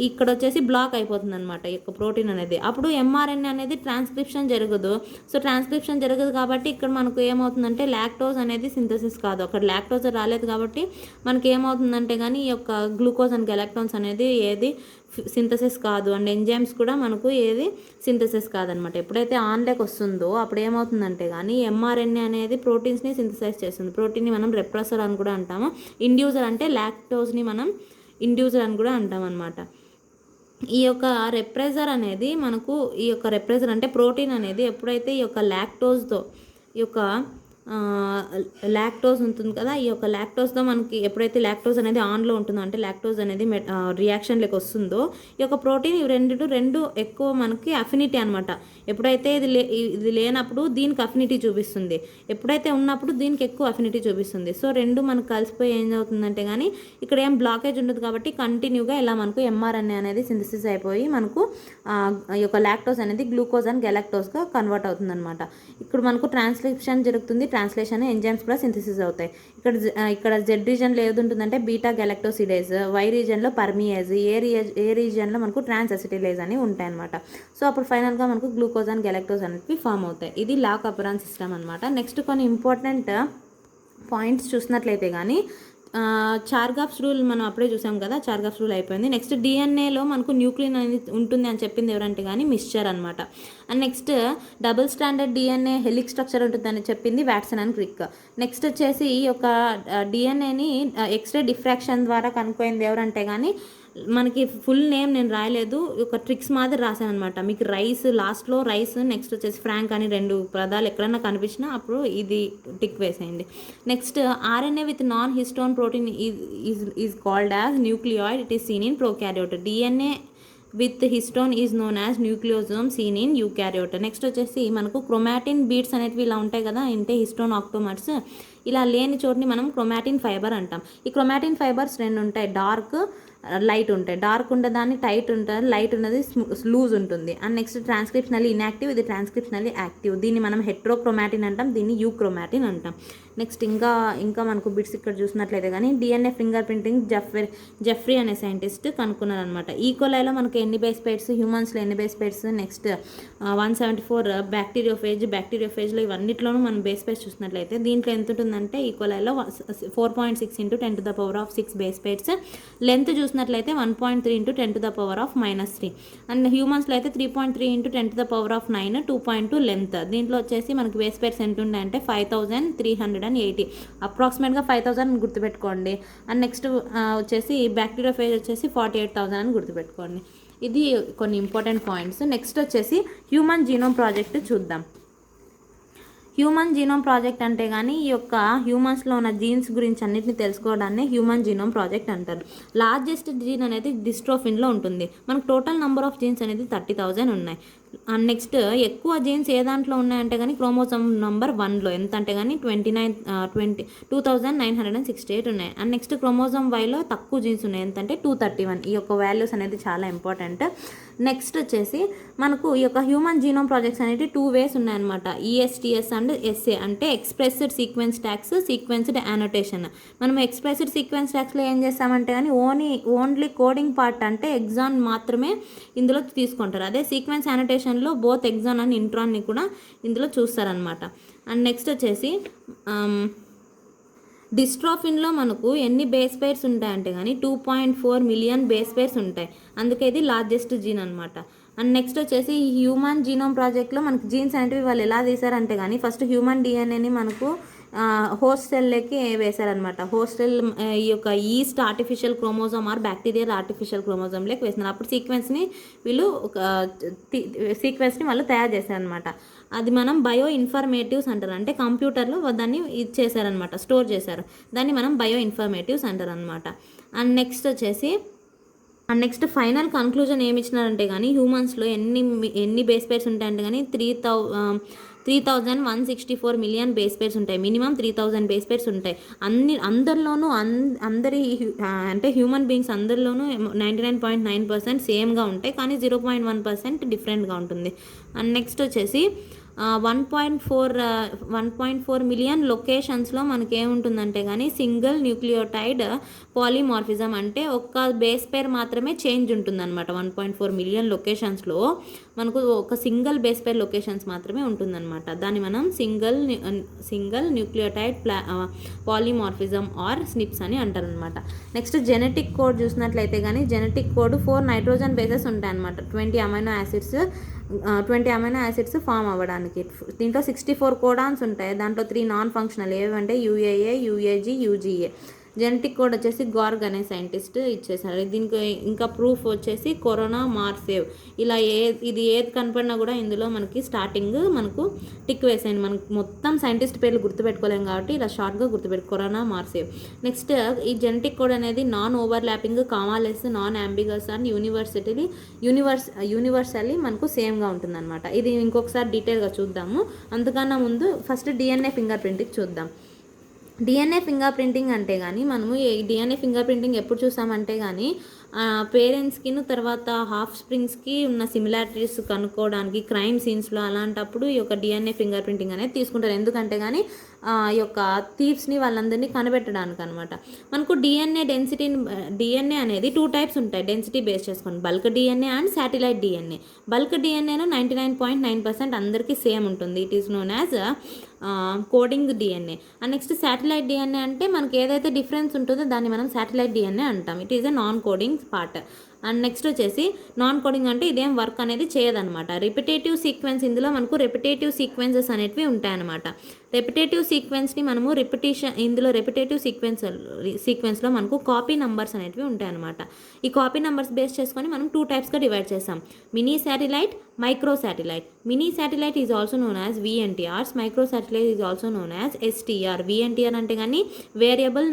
A: ఇక్కడ వచ్చేసి బ్లాక్ అయిపోతుంది అనమాట ఈ యొక్క ప్రోటీన్ అనేది. అప్పుడు ఎంఆర్ఎన్ఏ అనేది ట్రాన్స్క్రిప్షన్ జరగదు. సో ట్రాన్స్క్రిప్షన్ జరగదు కాబట్టి ఇక్కడ మనకు ఏమవుతుందంటే లాక్టోజ్ అనేది సింథసిస్ కాదు. అక్కడ లాక్టోజ్ రాలేదు కాబట్టి మనకి ఏమవుతుందంటే కానీ ఈ యొక్క గ్లూకోజ్ అండ్ గెలాక్టోన్స్ అనేది ఏది సింథసిస్ కాదు. అండ్ ఎంజైమ్స్ కూడా మనకు ఏది సింథసిస్ కాదనమాట. ఎప్పుడైతే ఆన్లోకి వస్తుందో అప్పుడు ఏమవుతుందంటే కానీ ఎంఆర్ఎన్ఏ అనేది ప్రోటీన్స్ని సింథసైజ్ చేస్తుంది. ప్రోటీన్ని మనం రెప్రెసర్ అని కూడా అంటాము. ఇండ్యూసర్ అంటే లాక్టోజ్ని మనం ఇండ్యూసర్ అని కూడా అంటాం అనమాట. ఈ యొక్క రెప్రెసర్ అనేది మనకు ఈ యొక్క రెప్రెసర్ అంటే ప్రోటీన్ అనేది ఎప్పుడైతే ఈ యొక్క లాక్టోజ్తో ఈ యొక్క లాక్టోజ్ ఉంటుంది కదా, ఈ యొక్క లాక్టోజ్తో మనకి ఎప్పుడైతే లాక్టోజ్ అనేది ఆన్లో ఉంటుందో అంటే లాక్టోజ్ అనేది రియాక్షన్లోకి వస్తుందో ఈ యొక్క ప్రోటీన్ రెండు ఎక్కువ మనకి అఫినిటీ అనమాట. ఎప్పుడైతే ఇది లేనప్పుడు దీనికి అఫినిటీ చూపిస్తుంది, ఎప్పుడైతే ఉన్నప్పుడు దీనికి ఎక్కువ అఫినిటీ చూపిస్తుంది. సో రెండు మనకు కలిసిపోయి ఏం అవుతుందంటే కానీ ఇక్కడ ఏం బ్లాకేజ్ ఉండదు కాబట్టి కంటిన్యూగా ఇలా మనకు ఎంఆర్ఎన్ఏ అనేది సింథసిస్ అయిపోయి మనకు ఈ యొక్క లాక్టోజ్ అనేది గ్లూకోజ్ అండ్ గెలాక్టోజ్గా కన్వర్ట్ అవుతుంది అనమాట. ఇక్కడ మనకు ట్రాన్స్క్రిప్షన్ జరుగుతుంది, ట్రాన్స్లేషన్ ఎంజైమ్స్ కూడా సింథసిస్ అవుతాయి. ఇక్కడ జెడ్ రీజన్లో ఏది ఉంటుందంటే బీటా గెలాక్టోసిడేజ్, వై రీజన్లో పర్మియేజ్, ఏ రీజన్లో మనకు ట్రాన్స్ అసిటిలేజ్ అని ఉంటాయి అనమాట. సో అప్పుడు ఫైనల్గా మనకు గ్లూకోజ్ అండ్ గెలాక్టోజ్ అనేవి ఫామ్ అవుతాయి. ఇది లాక్ ఆపెరాన్ సిస్టమ్ అనమాట. నెక్స్ట్ కొన్ని ఇంపార్టెంట్ పాయింట్స్ చూసినట్లయితే కానీ చార్గాఫ్స్ రూల్ మనం అప్పుడే చూసాం కదా, చార్గాఫ్స్ రూల్ అయిపోయింది. నెక్స్ట్ డిఎన్ఏలో మనకు న్యూక్లియన్ అనేది ఉంటుంది అని చెప్పింది ఎవరంటే కానీ మిక్స్చర్ అనమాట. And next double stranded DNA helix structure ఉంటుందని చెప్పింది వాట్సన్ అండ్ క్రిక్. నెక్స్ట్ వచ్చేసి ఈ యొక్క డిఎన్ఏని ఎక్స్రే డిఫ్రాక్షన్ ద్వారా కనుక్కోయింది ఎవరంటే కానీ మనకి ఫుల్ నేమ్ నేను రాయలేదు, ఒక ట్రిక్స్ మాదిరి రాశాను అనమాట. మీకు లాస్ట్లో రైస్, నెక్స్ట్ వచ్చేసి ఫ్రాంక్ అని 2 పదాలు ఎక్కడన్నా కనిపించినా అప్పుడు ఇది టిక్ వేసేయండి. Next RNA with non histone protein is called as nucleoid, it is seen in prokaryote. DNA with histone is known as nucleosome seen in eukaryote. Next వచ్చేసి మనకు క్రోమాటిన్ బీట్స్ అనేటివి ఇలా ఉంటాయి కదా, అంటే హిస్టోన్ ఆక్టోమర్స్. ఇలా లేని చోటుని మనం క్రోమాటిన్ ఫైబర్ అంటాం. ఈ క్రోమాటిన్ ఫైబర్స్ 2 ఉంటాయి, డార్క్ లైట్ ఉంటాయి. డార్క్ ఉండేదాన్ని టైట్ ఉంటుంది, లైట్ ఉన్నది లూజ్ ఉంటుంది. అండ్ నెక్స్ట్ ట్రాన్స్క్రిప్షనల్లీ ఇన్యాక్టివ్, ఇది ట్రాన్స్క్రిప్షనల్లీ యాక్టివ్. దీన్ని మనం హెట్రోక్రోమాటిన్ అంటాం, దీన్ని యూక్రోమాటిన్ అంటాం. నెక్స్ట్ ఇంకా మనకు బిట్స్ ఇక్కడ చూసినట్లయితే కానీ డిఎన్ఏ ఫింగర్ ప్రింటింగ్ జెఫ్రీ అనే సైంటిస్ట్ కనుక్కున్నారు అనమాట. ఈకోలైలో మనకు ఎన్ని బేస్ పేర్స్, హ్యూమన్స్లో ఎన్ని బేస్ పేర్స్, నెక్స్ట్ 174 బ్యాక్టీరియోఫేజ్లో ఇవన్నిట్లోనూ మనం బేస్ పేర్స్ చూసినట్లయితే దీంట్లో ఎంత ఉంటుందంటే ఈకోలైలో 4.6 × 10⁶ బేస్ పేర్స్. లెంత్ చూసినట్లయితే చూసినట్లయితే 1.3 × 10⁻³ అండ్ హ్యూమన్స్లో అయితే 3.3 × 10⁻⁹ 2.2 లెంత్. దీంట్లో వచ్చేసి మనకి బేస్ పేర్స్ ఎంత ఉంటాయంటే 5380, అప్రాక్సిమేట్గా 5000 గుర్తుపెట్టుకోండి. అండ్ నెక్స్ట్ వచ్చేసి బ్యాక్టీరియోఫేజ్ వచ్చేసి 48,000 అని గుర్తుపెట్టుకోండి. ఇది కొన్ని ఇంపార్టెంట్ పాయింట్స్. నెక్స్ట్ వచ్చేసి హ్యూమన్ జీనోమ్ ప్రాజెక్ట్ చూద్దాం. హ్యూమన్ జీనోమ్ ప్రాజెక్ట్ అంటే కానీ ఈ యొక్క హ్యూమన్స్లో ఉన్న జీన్స్ గురించి అన్నిటిని తెలుసుకోవడాన్ని హ్యూమన్ జీనోమ్ ప్రాజెక్ట్ అంటారు. లార్జెస్ట్ జీన్ అనేది డిస్ట్రోఫిన్లో ఉంటుంది. మనకు టోటల్ నెంబర్ ఆఫ్ జీన్స్ అనేది 30,000 ఉన్నాయి. అండ్ నెక్స్ట్ ఎక్కువ జీన్స్ ఏ దాంట్లో ఉన్నాయంటే కానీ క్రోమోజోమ్ నెంబర్ 1లో ఎంత అంటే కానీ 2968 ఉన్నాయి. అండ్ నెక్స్ట్ క్రోమోజోమ్ వైలో తక్కువ జీన్స్ ఉన్నాయి, ఎంతంటే 231. ఈ యొక్క వాల్యూస్ అనేది చాలా ఇంపార్టెంట్. నెక్స్ట్ వచ్చేసి మనకు ఈ యొక్క హ్యూమన్ జీనోమ్ ప్రాజెక్ట్స్ అనేవి 2 వేస్ ఉన్నాయన్నమాట. ESTS అండ్ SA అంటే expressed sequence tags, sequenced annotation. మనం ఎక్స్ప్రెస్డ్ సీక్వెన్స్ ట్యాగ్స్లో ఏం చేస్తామంటే కానీ ఓన్లీ కోడింగ్ పార్ట్ అంటే ఎగ్జాన్ మాత్రమే ఇందులో తీసుకుంటారు. అదే సీక్వెన్స్ యానోటేషన్లో బోత్ ఎగ్జాన్ అండ్ ఇంట్రాన్ని కూడా ఇందులో చూస్తారనమాట. అండ్ నెక్స్ట్ వచ్చేసి డిస్ట్రోఫిన్లో మనకు ఎన్ని బేస్ పేర్స్ ఉంటాయంటే కానీ 2.4 మిలియన్ బేస్ పేర్స్ ఉంటాయి. అందుకే ఇది లార్జెస్ట్ జీన్ అనమాట. అండ్ నెక్స్ట్ వచ్చేసి హ్యూమన్ జీనోమ్ ప్రాజెక్ట్లో మనకు జీన్స్ అనేవి వాళ్ళు ఎలా తీసారంటే కానీ ఫస్ట్ హ్యూమన్ డిఎన్ఏని మనకు హోస్ట్ సెల్లోకి వేశారనమాట. హోస్ట్ సెల్ ఈ యొక్క yeast artificial chromosome or bacterial artificial క్రోమోజోమ్లోకి వేసినారు. అప్పుడు సీక్వెన్స్ని వాళ్ళు తయారు చేశారనమాట. అది మనం బయో ఇన్ఫర్మేటివ్స్ అంటారు. అంటే కంప్యూటర్లో దాన్ని ఇది చేశారనమాట, స్టోర్ చేశారు. దాన్ని మనం బయో ఇన్ఫర్మేటివ్స్ అంటారు అనమాట. అండ్ నెక్స్ట్ ఫైనల్ కన్క్లూజన్ ఏమి ఇచ్చినారంటే కానీ హ్యూమన్స్లో ఎన్ని బేస్ పేర్స్ ఉంటాయంటే కానీ 3,164 మిలియన్ బేస్ పేర్స్ ఉంటాయి. మినిమం 3,000 బేస్ పేర్స్ ఉంటాయి. అందరిలోనూ అంటే హ్యూమన్ బీయింగ్స్ అందరిలోనూ 99.9% సేమ్గా ఉంటాయి, కానీ 0.1% డిఫరెంట్గా ఉంటుంది. అండ్ నెక్స్ట్ వచ్చేసి 1.4 మిలియన్ లొకేషన్స్లో మనకి ఏముంటుందంటే కానీ సింగిల్ న్యూక్లియోటైడ్ పాలిమార్ఫిజం అంటే ఒక్క బేస్ పేర్ మాత్రమే చేంజ్ ఉంటుందన్నమాట. 1.4 మిలియన్ లొకేషన్స్లో మనకు ఒక సింగిల్ బేస్ పేర్ లొకేషన్స్ మాత్రమే ఉంటుందన్నమాట. దాన్ని మనం సింగిల్ న్యూక్లియోటైడ్ పాలిమార్ఫిజం ఆర్ స్నిప్స్ అని అంటారనమాట. నెక్స్ట్ జెనెటిక్ కోడ్ చూసినట్లయితే కానీ జెనెటిక్ కోడ్ 4 నైట్రోజన్ బేసెస్ ఉంటాయన్నమాట. 20 అమైనో యాసిడ్స్ ఫామ్ అవ్వడానికి. దీంట్లో 64 కోడాన్స్ ఉంటాయి. దాంట్లో 3 నాన్ ఫంక్షనల్ ఏవంటే UAA, UAG, UGA. Genetic code వచ్చేసి గార్గ్ అనే సైంటిస్ట్ ఇచ్చేసారు. దీనికి ఇంకా ప్రూఫ్ వచ్చేసి కరోనా మార్సేవ్. ఇలా ఇది ఏది కనపడినా కూడా ఇందులో మనకి స్టార్టింగ్ మనకు టిక్ వేసేయండి. మనకు మొత్తం సైంటిస్ట్ పేర్లు గుర్తుపెట్టుకోలేము కాబట్టి ఇలా షార్ట్గా కరోనా మార్సేవ్. నెక్స్ట్ ఈ జెనెటిక్ కోడ్ అనేది non overlapping, commaless, non ambiguous and universally మనకు సేమ్గా ఉంటుందన్నమాట. ఇది ఇంకొకసారి డీటెయిల్గా చూద్దాము. అంతకన్నా ముందు ఫస్ట్ DNA ఫింగర్ ప్రింట్కి చూద్దాం. DNA ఫింగర్ ప్రింటింగ్ అంటే కానీ మనము ఈ DNA ఫింగర్ ప్రింటింగ్ ఎప్పుడు చూసామంటే కానీ పేరెంట్స్కి తర్వాత హాఫ్ స్ప్రింగ్స్కి ఉన్న సిమిలారిటీస్ కనుక్కోవడానికి క్రైమ్ సీన్స్లో అలాంటప్పుడు ఈ యొక్క DNA ఫింగర్ ప్రింటింగ్ అనేది తీసుకుంటారు. ఎందుకంటే కానీ ఈ యొక్క థీవ్స్ని వాళ్ళందరినీ కనిపెట్టడానికి అనమాట. మనకు DNA అనేది 2 టైప్స్ ఉంటాయి డెన్సిటీ బేస్ చేసుకొని, bulk DNA and satellite DNA. Bulk DNAలో 99.9% అందరికీ సేమ్ ఉంటుంది. It is known as coding DNA. And next satellite DNA అంటే మనకి ఏదైతే డిఫరెన్స్ ఉంటుందో దాన్ని మనం శాటిలైట్ DNA అంటాం. It is a non coding part. And next వచ్చేసి నాన్ కోడింగ్ అంటే ఇదేం వర్క్ అనేది చేయదనమాట. రిపిటేటివ్ సీక్వెన్స్, ఇందులో మనకు రిపిటేటివ్ సీక్వెన్సెస్ అనేటివి ఉంటాయన్నమాట. రిపిటేటివ్ సీక్వెన్స్ని మనము ఇందులో రిపిటేటివ్ సీక్వెన్స్లో మనకు కాపీ నంబర్స్ అనేటివి ఉంటాయన్నమాట. ఈ కాపీ నంబర్స్ బేస్ చేసుకొని మనం 2 టైప్స్గా డివైడ్ చేస్తాం. Mini satellite, micro satellite. Mini satellite is also known as VNTRs. Micro satellite is also known as STR. VNTR అంటే కానీ variable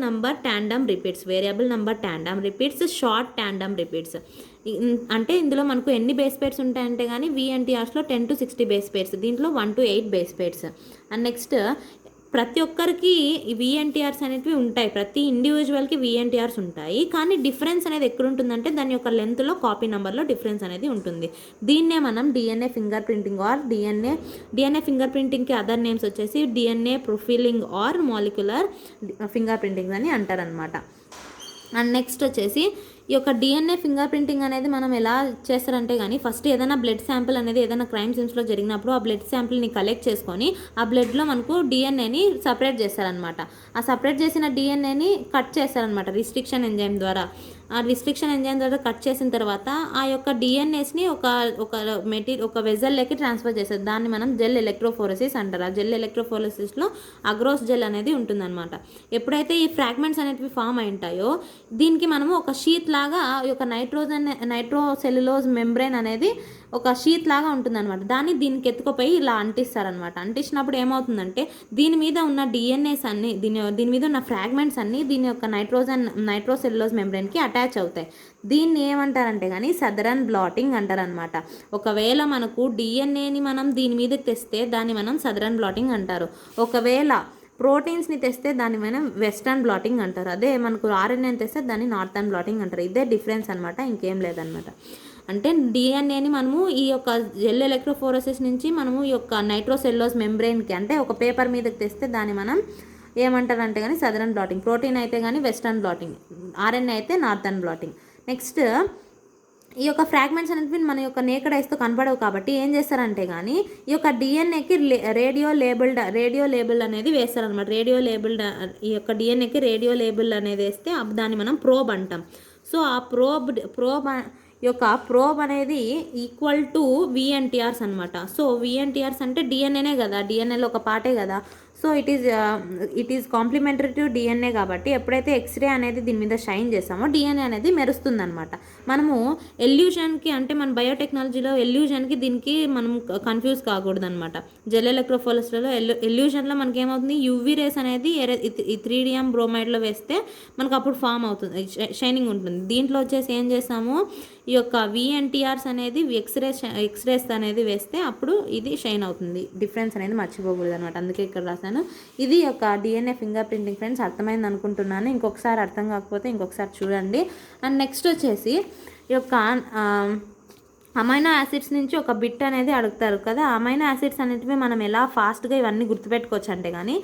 A: number tandem repeats, short tandem repeats. అంటే ఇందులో మనకు ఎన్ని బేస్ పేర్స్ ఉంటాయంటే కానీ VNTRsలో 10 to 60 బేస్ పేర్స్, దీంట్లో 1 to 8 base pairs. And next ప్రతి ఒక్కరికి VNTRs అనేటివి ఉంటాయి. ప్రతి ఇండివిజువల్కి VNTRs ఉంటాయి. కానీ డిఫరెన్స్ అనేది ఎక్కడ ఉంటుందంటే దాని యొక్క లెంత్లో, కాపీ నెంబర్లో డిఫరెన్స్ అనేది ఉంటుంది. దీన్నే మనం DNA fingerprinting or DNA finger ప్రింటింగ్కి అదర్ నేమ్స్ వచ్చేసి DNA profiling or molecular fingerprinting అని అంటారనమాట. అండ్ నెక్స్ట్ వచ్చేసి ఈ యొక్క డిఎన్ఏ ఫింగర్ ప్రింటింగ్ అనేది మనం ఎలా చేస్తారంటే కానీ ఫస్ట్ ఏదైనా బ్లడ్ శాంపిల్ అనేది ఏదైనా క్రైమ్ సీన్స్లో జరిగినప్పుడు ఆ బ్లడ్ శాంపిల్ని కలెక్ట్ చేసుకొని ఆ బ్లడ్లో మనకు డిఎన్ఏని సపరేట్ చేస్తారనమాట. ఆ సపరేట్ చేసిన డిఎన్ఏని కట్ చేస్తారనమాట రిస్ట్రిక్షన్ ఎంజైమ్ ద్వారా. ఆ రిస్ట్రిక్షన్ ఎంజైమ్ ద్వారా కట్ చేసిన తర్వాత ఆ యొక్క డిఎన్ఏస్ని ఒక వెజల్లోకి ట్రాన్స్ఫర్ చేస్తారు. దాన్ని మనం జెల్ ఎలక్ట్రోఫోరసిస్ అంటారు. ఆ జెల్ ఎలక్ట్రోఫోరసిస్లో అగ్రోస్ జెల్ అనేది ఉంటుందన్నమాట. ఎప్పుడైతే ఈ ఫ్రాగ్మెంట్స్ అనేటివి ఫామ్ అయి ఉంటాయో దీనికి మనము ఒక షీట్ లాగా ఈ యొక్క నైట్రోసెల్యులోజ్ మెంబ్రేన్ అనేది ఒక షీట్ లాగా ఉంటుందన్నమాట. దాన్ని దీనికి ఎత్తుకుపోయి ఇలా అంటిస్తారనమాట. అంటించినప్పుడు ఏమవుతుందంటే దీని మీద ఉన్న డిఎన్ఏస్ అన్ని దీని మీద ఉన్న ఫ్రాగ్మెంట్స్ అన్ని దీని యొక్క నైట్రోసెల్యులోజ్ మెంబ్రేన్కి అటాచ్ అవుతాయి. దీన్ని ఏమంటారంటే కానీ సదరన్ బ్లాటింగ్ అంటారనమాట. ఒకవేళ మనకు డిఎన్ఏని మనం దీని మీదకి తెస్తే దాన్ని మనం సదరన్ బ్లాటింగ్ అంటారు. ఒకవేళ ప్రోటీన్స్ని తెస్తే దాన్ని మనం వెస్టర్న్ బ్లాటింగ్ అంటారు. అదే మనకు ఆర్ఎన్ఏని తెస్తే దాన్ని నార్థన్ బ్లాటింగ్ అంటారు. ఇదే డిఫరెన్స్ అనమాట, ఇంకేం లేదనమాట. అంటే డిఎన్ఏని మనము ఈ యొక్క జెల్ ఎలక్ట్రోఫోరసిస్ నుంచి మనము ఈ యొక్క నైట్రోసెల్యులోజ్ మెంబ్రెయిన్కి అంటే ఒక పేపర్ మీదకి తెస్తే దాన్ని మనం ఏమంటారంటే కానీ సదరన్ బ్లాటింగ్, ప్రోటీన్ అయితే కానీ వెస్టర్న్ బ్లాటింగ్, ఆర్ఎన్ఏ అయితే నార్థన్ బ్లాటింగ్. నెక్స్ట్ ఈ యొక్క ఫ్రాగ్మెంట్స్ అనేవి మన యొక్క నేకెడ్ ఐస్తో కనపడవు కాబట్టి ఏం చేస్తారంటే కానీ ఈ యొక్క డిఎన్ఏకి రేడియో లేబుల్డ్ అనేది వేస్తారనమాట. ఈ యొక్క డిఎన్ఏకి రేడియో లేబుల్ అనేది వేస్తే దాన్ని మనం ప్రోబ్ అంటాం. సో ఆ ప్రోబ్ యొక్క ప్రోబ్ అనేది ఈక్వల్ టు విఎన్టీఆర్స్ అనమాట. సో విఎన్టీఆర్స్ అంటే డిఎన్ఏనే కదా, డిఎన్ఏలో ఒక పార్టే కదా. So it is complementary to DNA కాబట్టి ఎప్పుడైతే ఎక్స్రే అనేది దీని మీద షైన్ చేస్తామో డిఎన్ఏ అనేది మెరుస్తుంది అనమాట. మనము ఎల్యూషన్కి అంటే మన బయోటెక్నాలజీలో ఎల్యూషన్కి దీనికి మనం కన్ఫ్యూజ్ కాకూడదు అనమాట. జెల్ ఎలక్ట్రోఫోరసిస్లో ఎల్యూషన్లో మనకి ఏమవుతుంది, యూవీ రేస్ అనేది ఈ 3DM బ్రోమైడ్లో వేస్తే మనకు అప్పుడు ఫామ్ అవుతుంది, షైనింగ్ ఉంటుంది. దీంట్లో వచ్చేసి ఏం చేస్తాము, ఈ యొక్క విఎన్టీఆర్స్ అనేది ఎక్స్రేస్ అనేది వేస్తే అప్పుడు ఇది షైన్ అవుతుంది. డిఫరెన్స్ అనేది మర్చిపోకూడదు అనమాట, అందుకే ఇక్కడ రాసాను. ఇది యొక్క డిఎన్ఏ ఫింగర్ ప్రింటింగ్ ఫ్రెండ్స్. అర్థమైంది అనుకుంటున్నాను. ఇంకొకసారి అర్థం కాకపోతే ఇంకొకసారి చూడండి. అండ్ నెక్స్ట్ వచ్చేసి ఈ యొక్క అమైనో యాసిడ్స్ నుంచి ఒక బిట్ అనేది అడుగుతారు కదా. అమైనో యాసిడ్స్ అనేటివి మనం ఎలా ఫాస్ట్గా ఇవన్నీ గుర్తుపెట్టుకోవచ్చు అంటే కానీ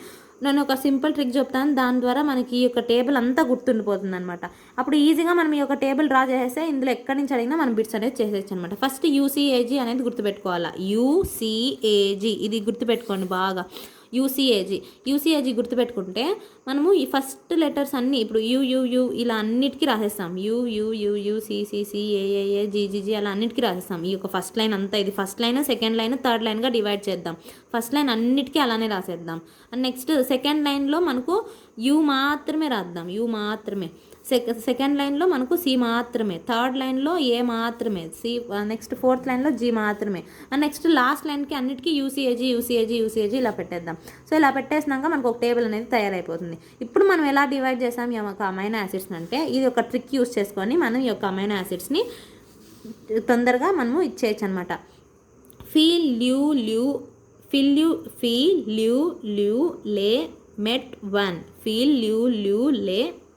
A: నేను ఒక సింపుల్ ట్రిక్ చెప్తాను. దాని ద్వారా మనకి ఈ యొక్క టేబుల్ అంతా గుర్తుండిపోతుంది అనమాట. అప్పుడు ఈజీగా మనం ఈ యొక్క టేబుల్ డ్రా చేస్తే ఇందులో ఎక్కడి నుంచి అడిగినా మనం బిట్స్ అనేది చేసేయచ్చు అనమాట. ఫస్ట్ యూసీఏజీ అనేది గుర్తుపెట్టుకోవాలా. యూసీఏజీ ఇది గుర్తుపెట్టుకోండి బాగా. యూసీఏజీ గుర్తుపెట్టుకుంటే మనము ఈ ఫస్ట్ లెటర్స్ అన్నీ ఇప్పుడు యూ ఇలా అన్నిటికీ రాసేస్తాం. యూ సిసిసిఏఏఏ జీజీజీ అలా అన్నిటికీ రాసేస్తాం. ఈ యొక్క ఫస్ట్ లైన్ అంతా ఇది first line, second line, third లైన్గా డివైడ్ చేద్దాం. ఫస్ట్ లైన్ అన్నిటికీ అలానే రాసేద్దాం. అండ్ నెక్స్ట్ సెకండ్ లైన్లో మనకు యూ మాత్రమే రాద్దాం, యూ మాత్రమే. సెకండ్ లైన్లో మనకు సి మాత్రమే, థర్డ్ లైన్లో ఏ మాత్రమే, సి. నెక్స్ట్ ఫోర్త్ లైన్లో జీ మాత్రమే. అండ్ నెక్స్ట్ లాస్ట్ లైన్కి అన్నిటికీ యూసీఏజీ ఇలా పెట్టేద్దాం. సో ఇలా పెట్టేసినాక మనకు ఒక టేబుల్ అనేది తయారైపోతుంది. ఇప్పుడు మనం ఎలా డివైడ్ చేసాం ఈ యొక్క అమైనో యాసిడ్స్ అంటే ఇది ఒక ట్రిక్ యూస్ చేసుకొని మనం ఈ యొక్క అమైనో యాసిడ్స్ని తొందరగా మనము ఇచ్చేయచ్చు అనమాట.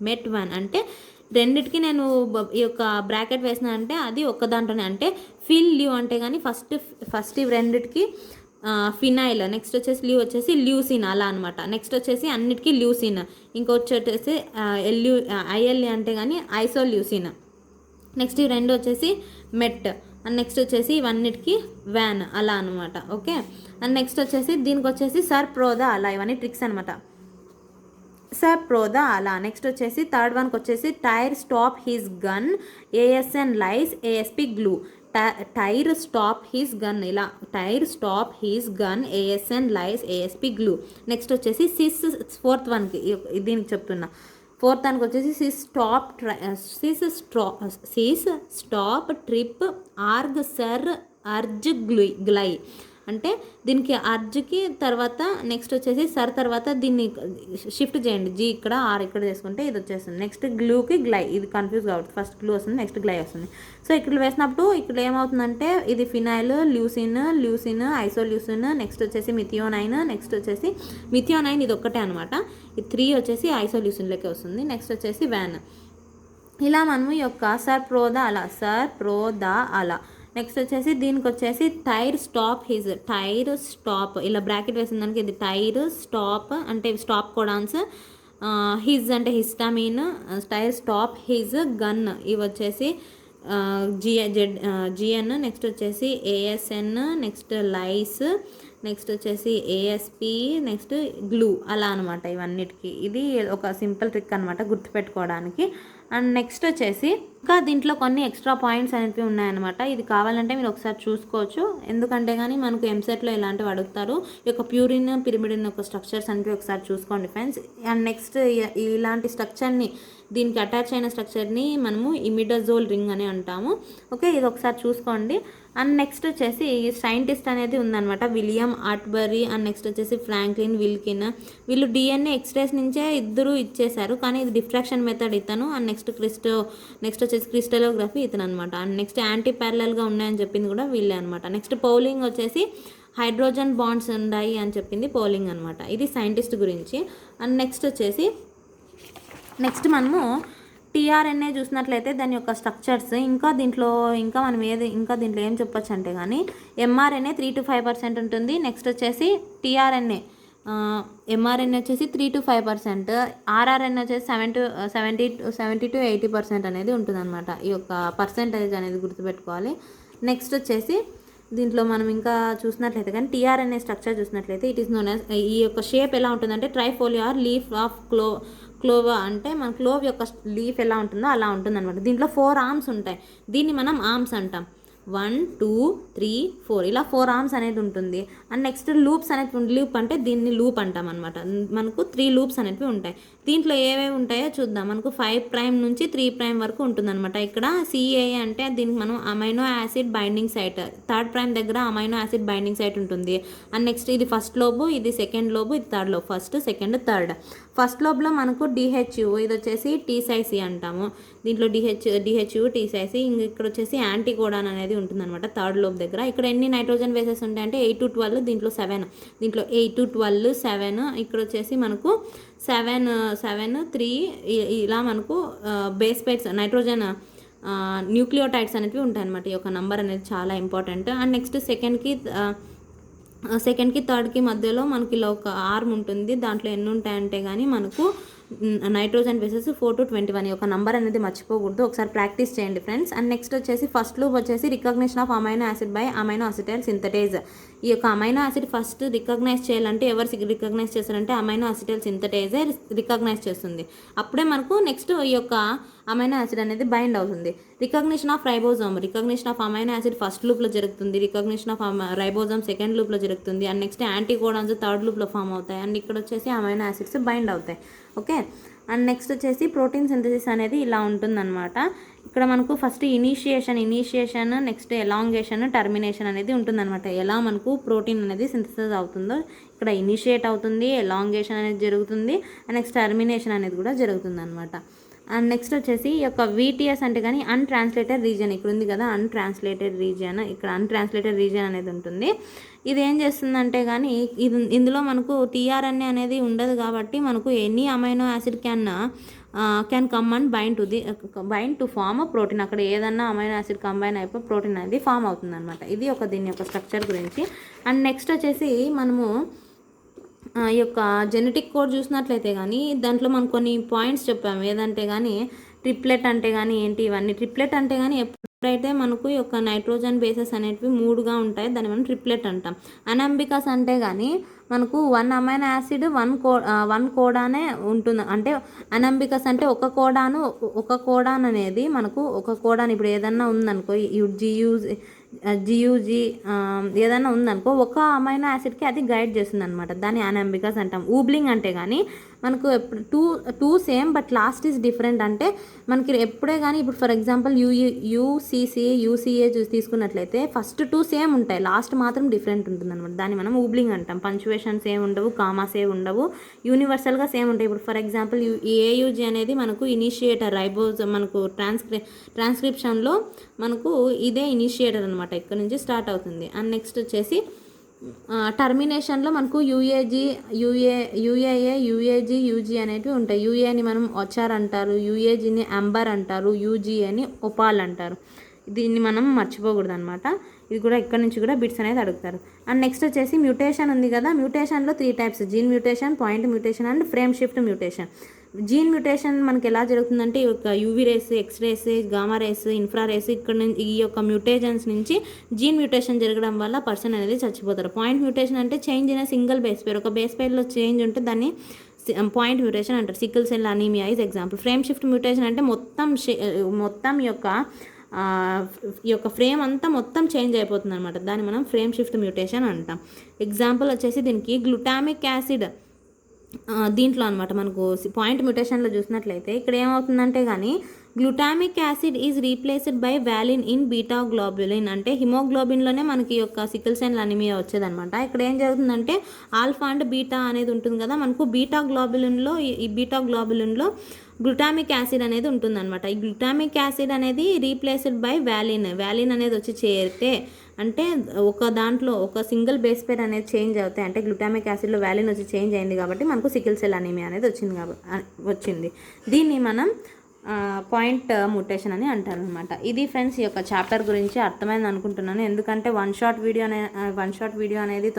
A: మెట్ 1 అంటే రెండిటికి నేను ఈ యొక్క బ్రాకెట్ వేసిన అంటే అది ఒక్క దాంట్లోనే. అంటే ల్యూ అంటే కానీ ఫస్ట్ ఇవి రెండిటికి ఫినైల్, నెక్స్ట్ వచ్చేసి వచ్చేసి ల్యూసిన్ అలా అనమాట. నెక్స్ట్ వచ్చేసి అన్నిటికీ ల్యూసిన్, ఇంకొచ్చి వచ్చేసి ఐఎల్ఏ అంటే కానీ ఐసోల్యూసిన్. నెక్స్ట్ ఇవి రెండు వచ్చేసి మెట్. అండ్ నెక్స్ట్ వచ్చేసి ఇవన్నిటికీ వ్యాన్ అలా అనమాట. ఓకే. అండ్ నెక్స్ట్ వచ్చేసి దీనికి వచ్చేసి సర్ప్రోదా అలా, ఇవన్నీ ట్రిక్స్ అనమాట. సర్ప్రోదా అలా. నెక్స్ట్ వచ్చేసి థర్డ్ వన్కి వచ్చేసి tyr stop his gun, ASN lys, ASP glu. Tyr stop his gun ఇలా, tyr stop his gun, ASN lys, ASP glu. Next వచ్చేసి ఫోర్త్ వన్కి దీనికి చెప్తున్నా. ఫోర్త్ దానికి వచ్చేసి stop trip arg ser arg gly. అంటే దీనికి అర్జ్కి తర్వాత నెక్స్ట్ వచ్చేసి సర్ తర్వాత దీన్ని షిఫ్ట్ చేయండి, జీ ఇక్కడ ఆర్ ఇక్కడ చేసుకుంటే ఇది వచ్చేస్తుంది. నెక్స్ట్ గ్లూకి గ్లై, ఇది కన్ఫ్యూజ్ కాబట్టి ఫస్ట్ గ్లూ వస్తుంది, నెక్స్ట్ గ్లై వస్తుంది. సో ఇక్కడ వేసినప్పుడు ఇక్కడ ఏమవుతుందంటే ఇది ఫినైల్, ల్యూసిన్, ఐసోల్యూసిన్, నెక్స్ట్ వచ్చేసి మిథియోనైన్, నెక్స్ట్ వచ్చేసి మిథియోనైన్ ఇది ఒక్కటే అనమాట. ఈ 3 వచ్చేసి ఐసోల్యూసిన్లోకి వస్తుంది. నెక్స్ట్ వచ్చేసి వ్యాన్. ఇలా మనము ఈ యొక్క సర్ప్రోదా అలా. నెక్స్ట్ వచ్చేసి దీనికి వచ్చేసి టైర్ స్టాప్ ఇలా బ్రాకెట్ వేసిన దానికి ఇది టైర్ స్టాప్ అంటే స్టాప్ కోడాన్స్, హిజ్ అంటే histamine, style stop his gun ఇవి వచ్చేసి జిఎన్, నెక్స్ట్ వచ్చేసి ఏఎస్ఎన్, నెక్స్ట్ లైస్, నెక్స్ట్ వచ్చేసి ఏఎస్పి, నెక్స్ట్ గ్లూ అలా అనమాట. ఇవన్నిటికీ ఇది ఒక సింపుల్ ట్రిక్ అనమాట గుర్తుపెట్టుకోవడానికి. అండ్ నెక్స్ట్ వచ్చేసి ఇంకా దీంట్లో కొన్ని ఎక్స్ట్రా పాయింట్స్ అనేవి ఉన్నాయన్నమాట. ఇది కావాలంటే మీరు ఒకసారి చూసుకోవచ్చు, ఎందుకంటే కానీ మనకు ఎంసెట్లో ఇలాంటివి అడుగుతారు. ఈ యొక్క ప్యూరిన్ పిరిమిడిన్ యొక్క స్ట్రక్చర్స్ అనేవి ఒకసారి చూసుకోండి ఫ్రెండ్స్. అండ్ నెక్స్ట్ ఇలాంటి స్ట్రక్చర్ని, దీనికి అటాచ్ అయిన స్ట్రక్చర్ని మనము ఇమిడాజోల్ రింగ్ అని అంటాము. ఓకే, ఇది ఒకసారి చూసుకోండి. అండ్ నెక్స్ట్ వచ్చేసి సైంటిస్ట్ అనేది ఉందన్నమాట, విలియం ఆట్బరీ. అండ్ నెక్స్ట్ వచ్చేసి ఫ్రాంక్లిన్ విల్కిన్. వీళ్ళు డిఎన్ఏ ఎక్స్రేస్ నుంచే ఇద్దరు ఇచ్చేశారు, కానీ ఇది డిఫ్రాక్షన్ మెథడ్ ఇతను. అండ్ నెక్స్ట్ వచ్చేసి క్రిస్టలోగ్రఫీ ఇతను అనమాట. అండ్ నెక్స్ట్ యాంటీ ప్యారలల్గా ఉన్నాయని చెప్పింది కూడా వీళ్ళే అనమాట. నెక్స్ట్ పౌలింగ్ వచ్చేసి హైడ్రోజన్ బాండ్స్ ఉన్నాయి అని చెప్పింది పౌలింగ్ అనమాట. ఇది సైంటిస్ట్ గురించి. అండ్ నెక్స్ట్ మనము టీఆర్ఎన్ఏ చూసినట్లయితే దాని యొక్క స్ట్రక్చర్స్, ఇంకా దీంట్లో ఏం చెప్పొచ్చు అంటే కానీ ఎంఆర్ఎన్ఏ 3 to 5% ఉంటుంది. నెక్స్ట్ వచ్చేసి టీఆర్ఎన్ఏ ఎంఆర్ఎన్ఏ వచ్చేసి 3 to 5%, ఆర్ఆర్ఎన్ఏ వచ్చేసి 70 to 80% అనేది ఉంటుంది అనమాట. ఈ యొక్క పర్సెంటేజ్ అనేది గుర్తుపెట్టుకోవాలి. నెక్స్ట్ వచ్చేసి దీంట్లో మనం ఇంకా చూసినట్లయితే కానీ టీఆర్ఎన్ఏ స్ట్రక్చర్ చూసినట్లయితే ఇట్ ఈస్ నోన్ యాజ్, ఈ యొక్క షేప్ ఎలా ఉంటుందంటే ట్రైఫోలియర్ లీఫ్ ఆఫ్ క్లోవా, అంటే మన క్లోవ్ యొక్క లీఫ్ ఎలా ఉంటుందో అలా ఉంటుందన్నమాట. దీంట్లో 4 ఆర్మ్స్ ఉంటాయి, దీన్ని మనం ఆర్మ్స్ అంటాం. 1 2 3 4 ఇలా 4 ఆర్మ్స్ అనేది ఉంటుంది. అండ్ నెక్స్ట్ లూప్స్ అనేది, లూప్ అంటే దీన్ని లూప్ అంటాం అనమాట. మనకు 3 లూప్స్ అనేవి ఉంటాయి. దీంట్లో ఏవేవి ఉంటాయో చూద్దాం. మనకు 5' నుంచి 3' వరకు ఉంటుందన్నమాట. ఇక్కడ సిఏఏ అంటే దీనికి మనం అమైనో యాసిడ్ బైండింగ్ సైట్, 3' దగ్గర అమైనో యాసిడ్ బైండింగ్ సైట్ ఉంటుంది. అండ్ నెక్స్ట్ ఇది ఫస్ట్ లోబు, ఇది సెకండ్ లోబు, ఇది third lobe. First, second, third. First లోబ్లో మనకు డిహెచ్యు, ఇది వచ్చేసి టీసైసి అంటాము. దీంట్లో డిహెచ్యు టీసైసి. ఇక్కడ వచ్చేసి యాంటీకోడాన్ అనేది ఉంటుందన్నమాట థర్డ్ లోబ్ దగ్గర. ఇక్కడ ఎన్ని నైట్రోజన్ బేసెస్ ఉంటాయంటే 8 to 12, దీంట్లో 7. దీంట్లో 8 to 12 7. ఇక్కడ వచ్చేసి మనకు 7 3 ఇలా మనకు బేస్ పేర్స్ నైట్రోజన్ న్యూక్లియోటైడ్స్ అనేవి ఉంటాయన్నమాట. ఈ యొక్క నంబర్ అనేది చాలా ఇంపార్టెంట్. అండ్ నెక్స్ట్ సెకండ్కి థర్డ్కి మధ్యలో మనకి ఇలా ఒక ఆర్మ్ ఉంటుంది. దాంట్లో ఎన్ని ఉంటాయంటే కానీ మనకు నైట్రోజన్ బేసెస్ 4 to 21. ఈ యొక్క నంబర్ అనేది మర్చిపోకూడదు, ఒకసారి ప్రాక్టీస్ చేయండి ఫ్రెండ్స్. అండ్ నెక్స్ట్ వచ్చేసి ఫస్ట్ లూప్ వచ్చేసి recognition of amino acid by amino acetyl synthetase. ఈ యొక్క అమైనో యాసిడ్ ఫస్ట్ రికగ్నైజ్ చేయాలంటే ఎవరు రికగ్నైజ్ చేస్తారంటే అమైనో అసిటైల్ సింథటేజే రికగ్నైజ్ చేస్తుంది. అప్పుడే మనకు నెక్స్ట్ ఈ యొక్క అమైనో యాసిడ్ అనేది బైండ్ అవుతుంది. Recognition of ribosome, recognition of amino acid first లూప్లో జరుగుతుంది. రికగ్నిషన్ ఆఫ్ రైబోజోమ్ సెకండ్ లూప్లో జరుగుతుంది. అండ్ నెక్స్ట్ యాంటీకోడాన్స్ థర్డ్ లూప్లో ఫామ్ అవుతాయి. అండ్ ఇక్కడ వచ్చేసి అమైనో యాసిడ్స్ బైండ్ అవుతాయి. ఓకే, అండ్ నెక్స్ట్ వచ్చేసి ప్రోటీన్ సింథసిస్ అనేది ఇలా ఉంటుందన్నమాట. ఇక్కడ మనకు first initiation, next elongation, termination అనేది ఉంటుందన్నమాట. ఎలా మనకు ప్రోటీన్ అనేది సింథసిస్ అవుతుందో ఇక్కడ ఇనిషియేట్ అవుతుంది, ఎలాంగేషన్ అనేది జరుగుతుంది, అండ్ నెక్స్ట్ టర్మినేషన్ అనేది కూడా జరుగుతుంది అనమాట. అండ్ నెక్స్ట్ వచ్చేసి ఈ యొక్క VTS అంటే కానీ అన్ట్రాన్స్లేటెడ్ రీజియన్, ఇక్కడ ఉంది కదా అన్ట్రాన్స్లేటెడ్ రీజియన్, ఇక్కడ అన్ట్రాన్స్లేటెడ్ రీజియన్ అనేది ఉంటుంది. ఇది ఏం చేస్తుందంటే కానీ ఇందులో మనకు టీఆర్ఎన్ఏ అనేది ఉండదు కాబట్టి మనకు any amino acid can come and bind to form protein. అక్కడ ఏదన్నా అమైనో యాసిడ్ కంబైన్ అయిపోయి ప్రోటీన్ అనేది ఫామ్ అవుతుంది అనమాట. ఇది దీని యొక్క స్ట్రక్చర్ గురించి. అండ్ నెక్స్ట్ వచ్చేసి మనము ఈ యొక్క జెనెటిక్ కోడ్ చూసినట్లయితే కానీ దాంట్లో మనం కొన్ని పాయింట్స్ చెప్పాము. ఏదంటే కానీ ట్రిప్లెట్ అంటే కానీ ఏంటి, ఇవన్నీ ట్రిప్లెట్ అంటే కానీ ఎప్పుడైతే మనకు ఈ యొక్క నైట్రోజన్ బేసెస్ అనేటివి 3గా ఉంటాయి దాన్ని మనం ట్రిప్లెట్ అంటాం. అనాంబికస్ అంటే కానీ మనకు 1 అమైనో యాసిడ్ 1 కోడానే ఉంటుంది. అంటే అనాంబికస్ అంటే ఒక కోడాన్ అనేది మనకు ఒక కోడాన్ ఇప్పుడు ఏదన్నా ఉందనుకో జియూజీ ఏదైనా ఉందనుకో ఒక అమైనో యాసిడ్కి అది గైడ్ చేస్తుంది అనమాట. దాన్ని అనాంబికస్ అంటాం. ఊబ్లింగ్ అంటే కానీ మనకు two same but last is different. అంటే మనకి ఎప్పుడే కానీ ఇప్పుడు ఫర్ ఎగ్జాంపుల్ యూసీఏ తీసుకున్నట్లయితే ఫస్ట్ 2 సేమ్ ఉంటాయి, లాస్ట్ మాత్రం డిఫరెంట్ ఉంటుంది అనమాట. దాన్ని మనం ఊబ్లింగ్ అంటాం. పంచువేషన్స్ ఏమి ఉండవు, కామాస్ ఏమి ఉండవు, యూనివర్సల్గా సేమ్ ఉంటాయి. ఇప్పుడు ఫర్ ఎగ్జాంపుల్ ఏయుజీ అనేది మనకు ఇనిషియేటర్ రైబోజ్, మనకు ట్రాన్స్క్రిప్షన్లో మనకు ఇదే ఇనిషియేటర్ అనమాట, ఇక్కడ నుంచి స్టార్ట్ అవుతుంది. అండ్ నెక్స్ట్ వచ్చేసి టర్మినేషన్లో మనకు యూఏఏ, యూజీ అనేవి ఉంటాయి. యూఏని మనం ఒచార్ అంటారు, యూఏజీని అంబర్ అంటారు, యూజీఏని ఒపాల్ అంటారు. దీన్ని మనం మర్చిపోకూడదు అనమాట. ఇది కూడా ఇక్కడ నుంచి కూడా బిట్స్ అనేది అడుగుతారు. అండ్ నెక్స్ట్ వచ్చేసి మ్యూటేషన్ ఉంది కదా, మ్యూటేషన్లో 3 types: gene mutation, point mutation and frame shift mutation. Gene mutation మనకి ఎలా జరుగుతుందంటే ఈ యొక్క UV rays, X rays, gamma rays, infra rays ఇక్కడ నుంచి ఈ యొక్క మ్యూటేషన్స్ నుంచి జీన్ మ్యూటేషన్ జరగడం వల్ల పర్సన్ అనేది చచ్చిపోతారు. పాయింట్ మ్యూటేషన్ అంటే చేంజ్ ఇన్ సింగిల్ బేస్ పేర్, ఒక బేస్ పేర్లో చేంజ్ ఉంటే దాన్ని పాయింట్ మ్యూటేషన్ అంటారు. Sickle cell anaemia is example. Frame shift mutation అంటే మొత్తం ఈ యొక్క ఫ్రేమ్ అంతా మొత్తం చేంజ్ అయిపోతుంది అనమాట. దాన్ని మనం ఫ్రేమ్ షిఫ్ట్ మ్యూటేషన్ అంటాం. ఎగ్జాంపుల్ వచ్చేసి దీనికి గ్లూటామిక్ యాసిడ్ దీంట్లో అనమాట మనకు పాయింట్ మ్యూటేషన్లో చూసినట్లయితే ఇక్కడ ఏమవుతుందంటే కానీ glutamic acid is replaced by వాలిన్ in beta globulin, అంటే హిమోగ్లోబిన్లోనే మనకి యొక్క సికిల్ సెల్ అనీమియా వచ్చేదనమాట. ఇక్కడ ఏం జరుగుతుందంటే ఆల్ఫా అండ్ బీటా అనేది ఉంటుంది కదా, మనకు బీటా గ్లోబులిన్లో గ్లూటామిక్ యాసిడ్ అనేది ఉంటుందన్నమాట. ఈ గ్లూటామిక్ యాసిడ్ అనేది రీప్లేస్డ్ బై వ్యాలిన్ అనేది వచ్చి చేరితే, అంటే ఒక దాంట్లో ఒక సింగిల్ బేస్ పేర్ అనేది చేంజ్ అవుతాయి, అంటే గ్లూటామిక్ యాసిడ్లో వ్యాలిన్ వచ్చి చేంజ్ అయింది కాబట్టి మనకు సికిల్ సెల్ అనీమియా అనేది వచ్చింది. దీన్ని మనం పాయింట్ మ్యూటేషన్ అని అంటారు అనమాట. ఇది ఫ్రెండ్స్ ఈ యొక్క చాప్టర్ గురించి అర్థమైంది అనుకుంటున్నాను. ఎందుకంటే వన్ షాట్ వీడియో అనేది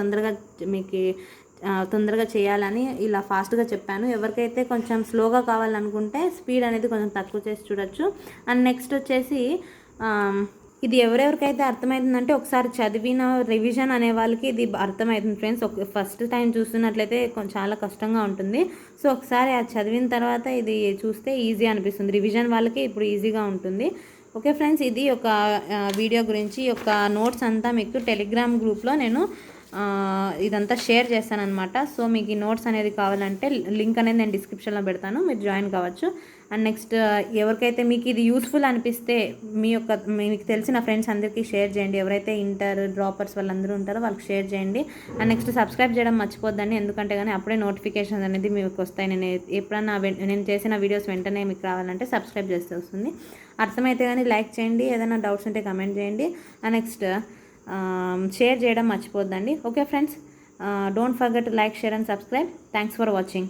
A: తొందరగా చేయాలని ఇలా ఫాస్ట్గా చెప్పాను. ఎవరికైతే కొంచెం స్లోగా కావాలనుకుంటే స్పీడ్ అనేది కొంచెం తక్కువ చేసి చూడొచ్చు. అండ్ నెక్స్ట్ వచ్చేసి ఇది ఎవరెవరికైతే అర్థమవుతుందంటే ఒకసారి చదివిన రివిజన్ అనే వాళ్ళకి ఇది అర్థమవుతుంది ఫ్రెండ్స్. ఫస్ట్ టైం చూస్తున్నట్లయితే చాలా కష్టంగా ఉంటుంది. సో ఒకసారి అది చదివిన తర్వాత ఇది చూస్తే ఈజీ అనిపిస్తుంది. రివిజన్ వాళ్ళకి ఇప్పుడు ఈజీగా ఉంటుంది. ఓకే ఫ్రెండ్స్, ఇది ఒక వీడియో గురించి యొక్క నోట్స్ అంతా మీకు టెలిగ్రామ్ గ్రూప్లో నేను ఇదంతా షేర్ చేస్తానన్నమాట. సో మీకు ఈ నోట్స్ అనేది కావాలంటే లింక్ అనేది నేను డిస్క్రిప్షన్లో పెడతాను, మీరు జాయిన్ కావచ్చు. అండ్ నెక్స్ట్ ఎవరికైతే మీకు ఇది యూస్ఫుల్ అనిపిస్తే మీకు తెలిసిన ఫ్రెండ్స్ అందరికీ షేర్ చేయండి. ఎవరైతే ఇంటర్ డ్రాపర్స్ వాళ్ళందరూ ఉంటారో వాళ్ళకి షేర్ చేయండి. అండ్ నెక్స్ట్ సబ్స్క్రైబ్ చేయడం మర్చిపోద్దండి, ఎందుకంటే కానీ అప్పుడే నోటిఫికేషన్స్ అనేది మీకు వస్తాయి. నేను చేసిన వీడియోస్ వెంటనే మీకు రావాలంటే సబ్స్క్రైబ్ చేస్తే వస్తుంది. అర్థమైతే కానీ లైక్ చేయండి, ఏదైనా డౌట్స్ ఉంటే కమెంట్ చేయండి. అండ్ నెక్స్ట్ షేర్ చేయడం మర్చిపోద్దండి. Okay friends, don't forget to like, share and subscribe. Thanks for watching.